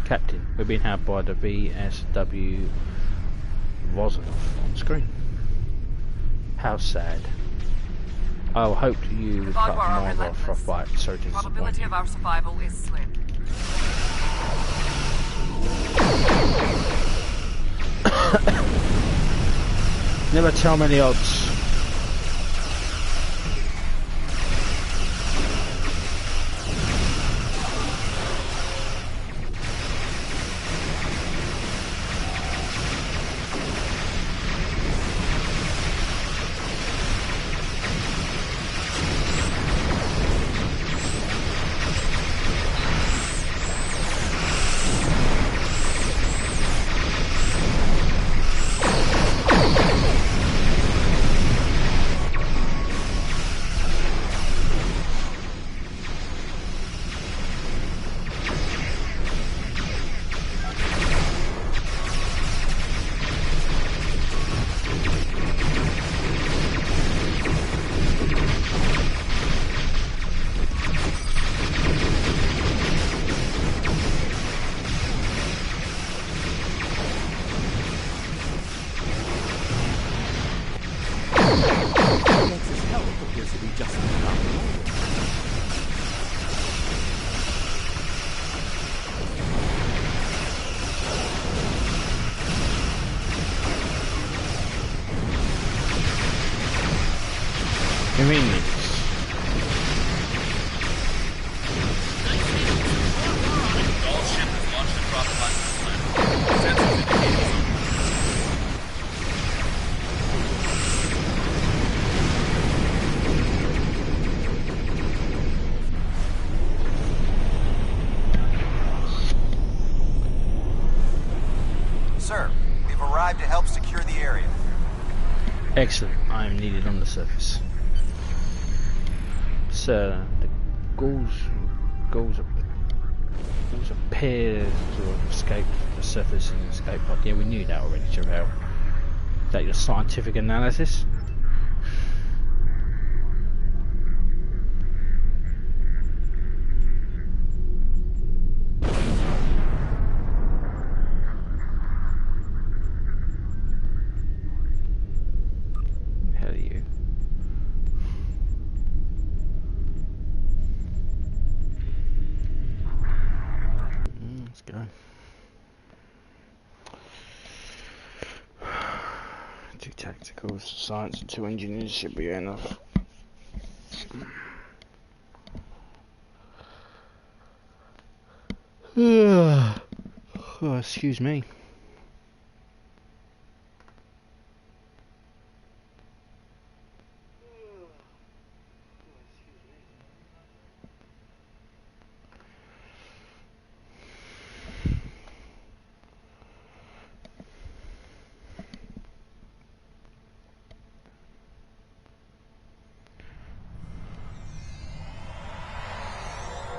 Captain, we're being helped by the VSW Vosanov on screen. How sad. I'll hope you would cut more off for a fight. Sorry to The disappoint probability you. of our survival is slim. Never tell me the odds. Sir, we've arrived to help secure the area. Excellent. I am needed on the surface. Sir, the Gauls appear to have escaped the surface and escape pod. Yeah, we knew that already, Terrell. Is that your scientific analysis? Tactical science and 2 engineers should be enough. Oh, excuse me.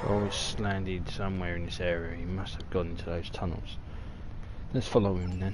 Always landed somewhere in this area. He must have gone into those tunnels. Let's follow him then.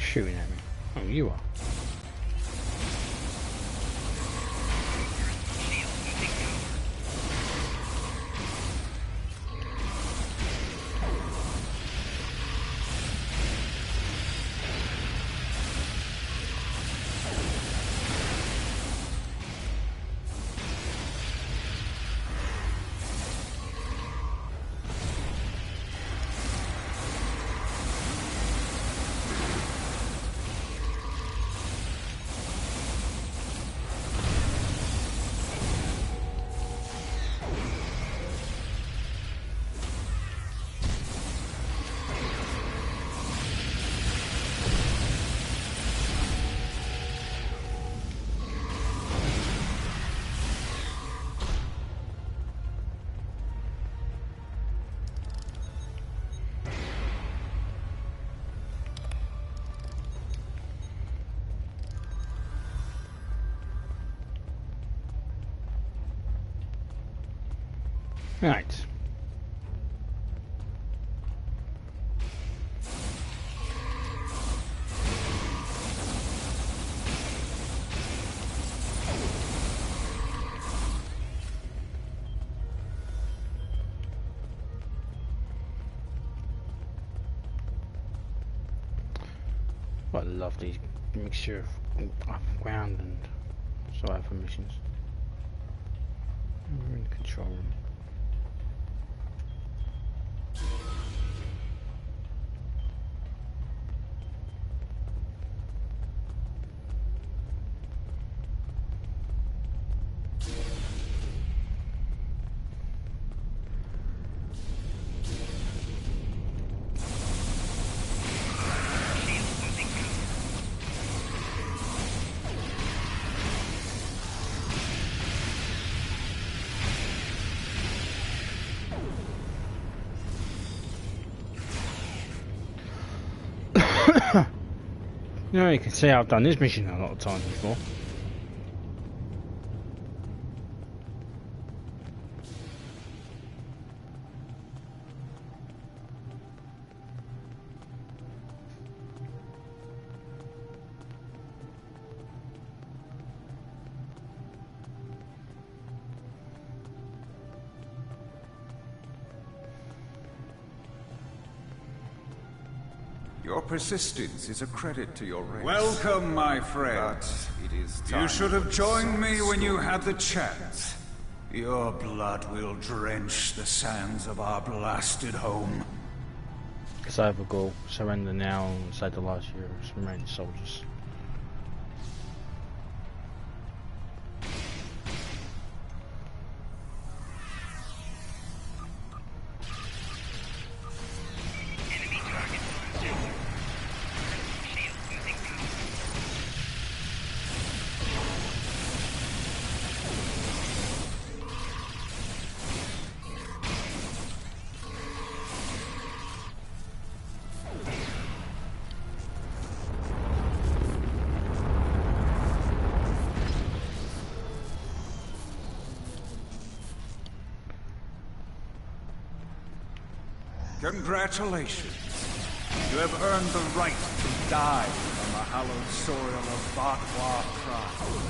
shooting at me? Oh, you are. Right. What a lovely mixture of ground and cyber missions. We're in the control room. You can see I've done this mission a lot of times before. Your persistence is a credit to your race. Welcome, my friend. But it is time. You should have joined me when you had the chance. Your blood will drench the sands of our blasted home. It's over, Gaul. Surrender now and save the lives of your remaining soldiers. Congratulations. You have earned the right to die on the hallowed soil of Vaadwaur Prime.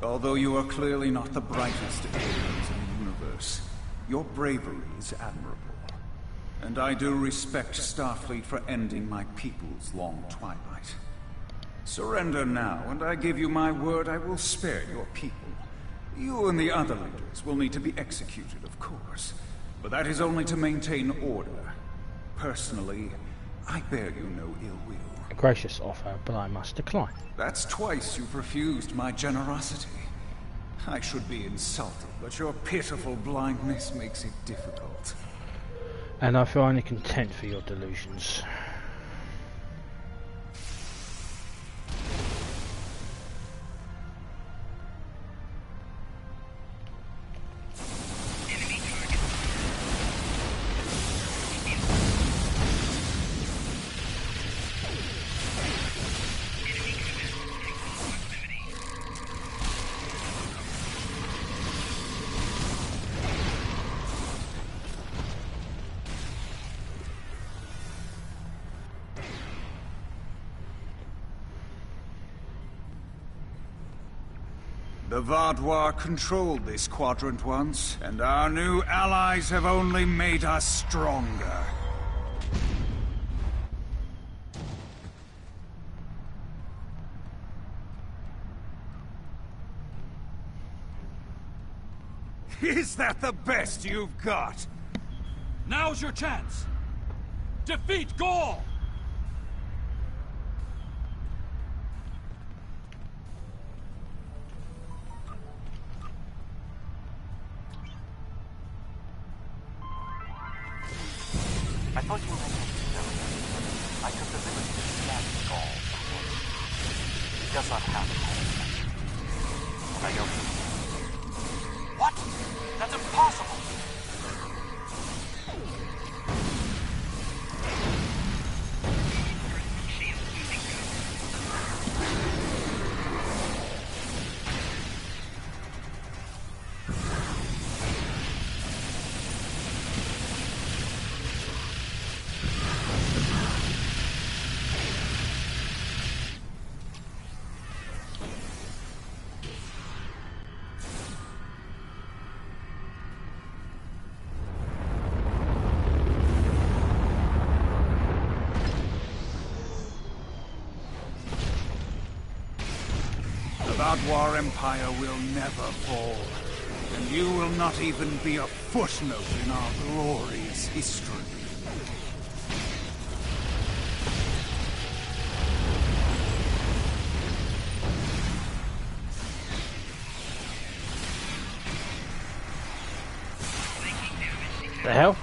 Although you are clearly not the brightest of aliens in the universe, your bravery is admirable. And I do respect Starfleet for ending my people's long twilight. Surrender now, and I give you my word I will spare your people. You and the other leaders will need to be executed, of course. But that is only to maintain order. Personally, I bear you no ill will. A gracious offer, but I must decline. That's twice you've refused my generosity. I should be insulted, but your pitiful blindness makes it difficult. And I feel only content for your delusions. The Vaadwaur controlled this quadrant once, and our new allies have only made us stronger. Is that the best you've got? Now's your chance! Defeat Gaul! I thought you were making a I took the liberty to scan Gaul. He does not have a home. And I don't. What? That's impossible! The Vaadwaur Empire will never fall, and you will not even be a footnote in our glorious history. The hell?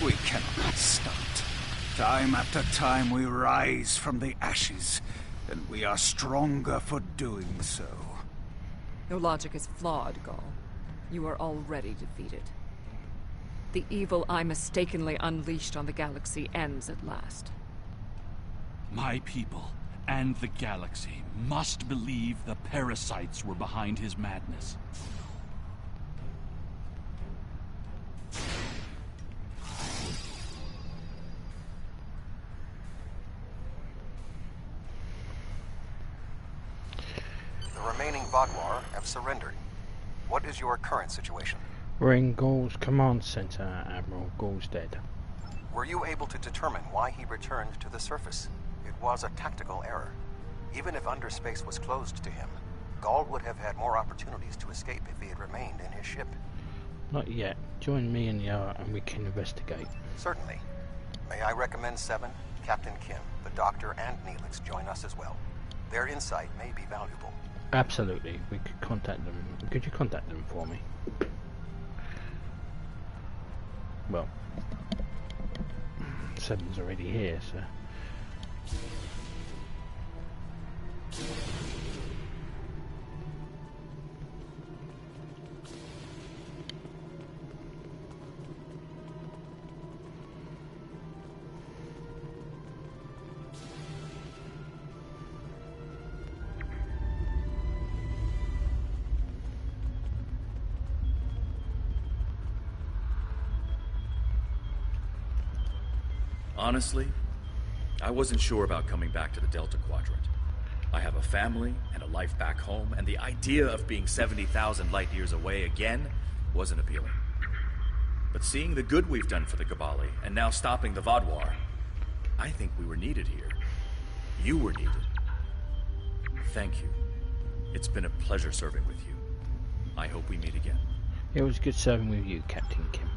We cannot stop. Time after time we rise from the ashes, and we are stronger for doing so. Your logic is flawed, Gaul. You are already defeated. The evil I mistakenly unleashed on the galaxy ends at last. My people and the galaxy must believe the parasites were behind his madness. The remaining Vaadwaur have surrendered. What is your current situation? We're in Gaul's command center, Admiral. Gaul's dead. Were you able to determine why he returned to the surface? It was a tactical error. Even if underspace was closed to him, Gaul would have had more opportunities to escape if he had remained in his ship. Not yet. Join me and the other and we can investigate. Certainly. May I recommend Seven, Captain Kim, the Doctor, and Neelix join us as well. Their insight may be valuable. Absolutely. We could contact them. Could you contact them for me? Well, Seven's already here, so... Honestly, I wasn't sure about coming back to the Delta Quadrant. I have a family and a life back home, and the idea of being 70,000 light years away again wasn't appealing. But seeing the good we've done for the Gabali, and now stopping the Vaadwaur, I think we were needed here. You were needed. Thank you. It's been a pleasure serving with you. I hope we meet again. It was good serving with you, Captain Kim.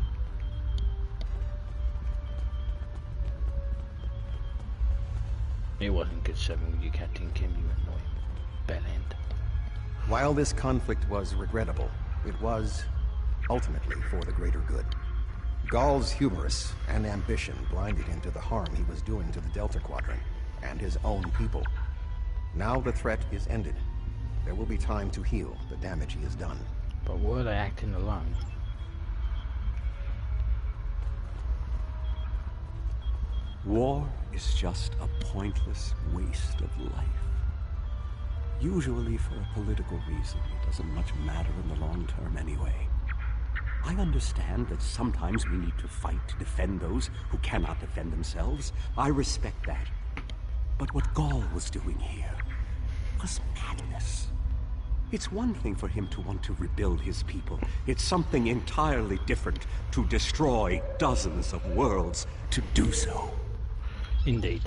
It wasn't good serving with you, Captain Kim, you annoying bellend. While this conflict was regrettable, it was ultimately for the greater good. Gaul's hubris and ambition blinded him to the harm he was doing to the Delta Quadrant and his own people. Now the threat is ended. There will be time to heal the damage he has done. But were they acting alone? War is just a pointless waste of life. Usually for a political reason, it doesn't much matter in the long term anyway. I understand that sometimes we need to fight to defend those who cannot defend themselves. I respect that. But what Gaul was doing here was madness. It's one thing for him to want to rebuild his people. It's something entirely different to destroy dozens of worlds to do so. Indeed.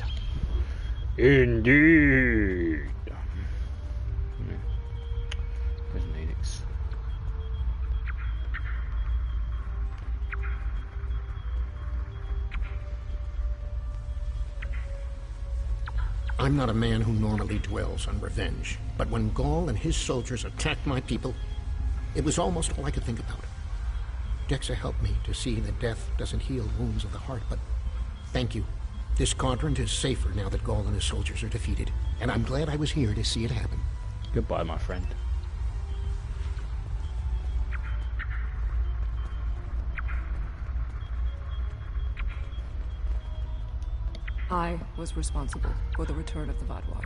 Indeed. Prison edicts. I'm not a man who normally dwells on revenge, but when Gaul and his soldiers attacked my people, it was almost all I could think about. Dexa helped me to see that death doesn't heal wounds of the heart, but thank you. This quadrant is safer now that Gaul and his soldiers are defeated, and I'm glad I was here to see it happen. Goodbye, my friend. I was responsible for the return of the Vaadwaur.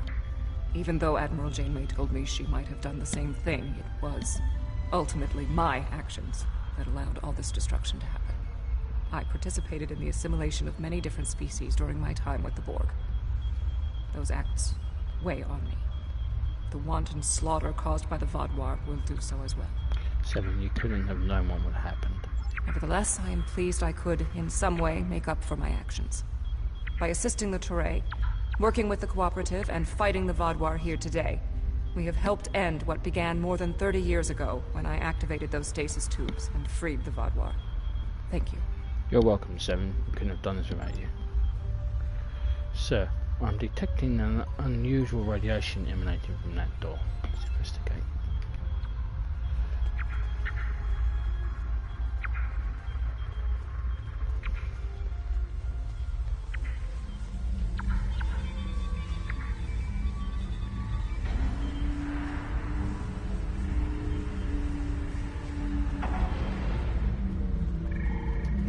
Even though Admiral Janeway told me she might have done the same thing, it was ultimately my actions that allowed all this destruction to happen. I participated in the assimilation of many different species during my time with the Borg. Those acts weigh on me. The wanton slaughter caused by the Vaadwaur will do so as well. 7, you couldn't have known what would have happened. Nevertheless, I am pleased I could, in some way, make up for my actions. By assisting the Toray, working with the Cooperative, and fighting the Vaadwaur here today, we have helped end what began more than 30 years ago when I activated those stasis tubes and freed the Vaadwaur. Thank you. You're welcome, 7. We couldn't have done this without you. Sir, I'm detecting an unusual radiation emanating from that door. Let's investigate.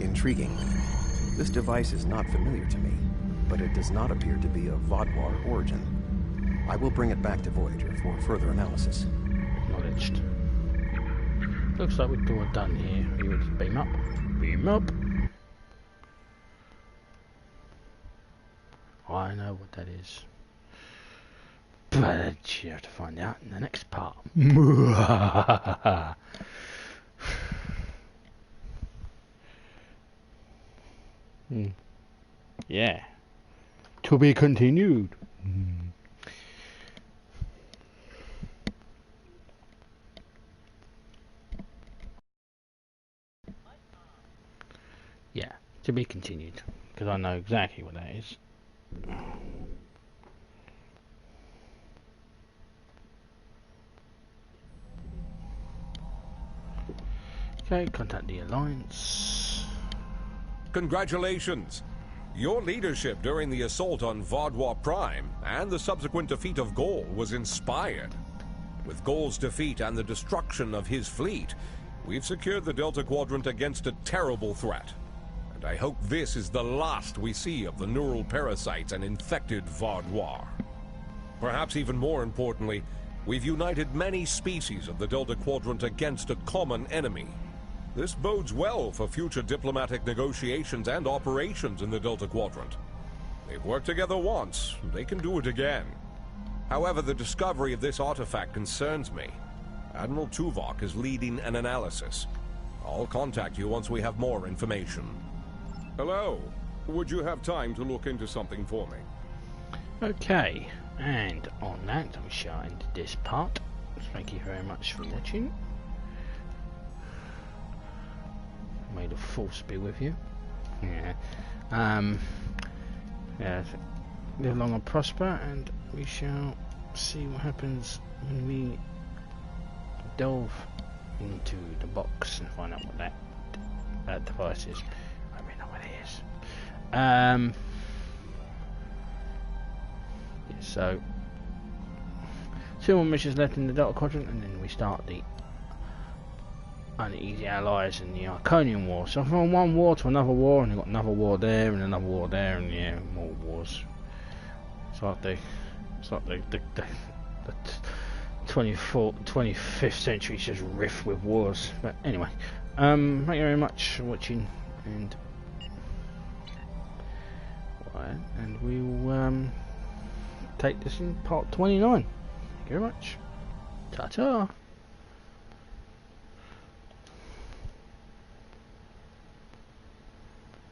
Intriguing. This device is not familiar to me, but it does not appear to be of Vaadwaur origin. I will bring it back to Voyager for further analysis. Acknowledged. Looks like we're done here. Are you ready to beam up? Beam up! I know what that is. But you have to find out in the next part. Yeah. To be continued. Yeah, to be continued. Because I know exactly what that is. Okay, contact the Alliance. Congratulations! Your leadership during the assault on Vaadwaur Prime and the subsequent defeat of Gaul was inspired. With Gaul's defeat and the destruction of his fleet, we've secured the Delta Quadrant against a terrible threat. And I hope this is the last we see of the neural parasites and infected Vaadwaur. Perhaps even more importantly, we've united many species of the Delta Quadrant against a common enemy. This bodes well for future diplomatic negotiations and operations in the Delta Quadrant. They've worked together once, they can do it again. However, the discovery of this artifact concerns me. Admiral Tuvok is leading an analysis. I'll contact you once we have more information. Hello. Would you have time to look into something for me? Okay, and on that, we shall end this part. Thank you very much for watching. May the force be with you. Yeah. Yeah. Live long and prosper, and we shall see what happens when we delve into the box and find out what that device is. I don't know what it is. Yeah, so 2 more missions left in the Delta Quadrant, and then we start the Uneasy Allies and the Arconian War. So from one war to another war, and you've got another war there, and another war there, and yeah, more wars. It's like the 25th century is just rife with wars. But anyway, thank you very much for watching, and we will take this in part 29. Thank you very much. Ta-ta.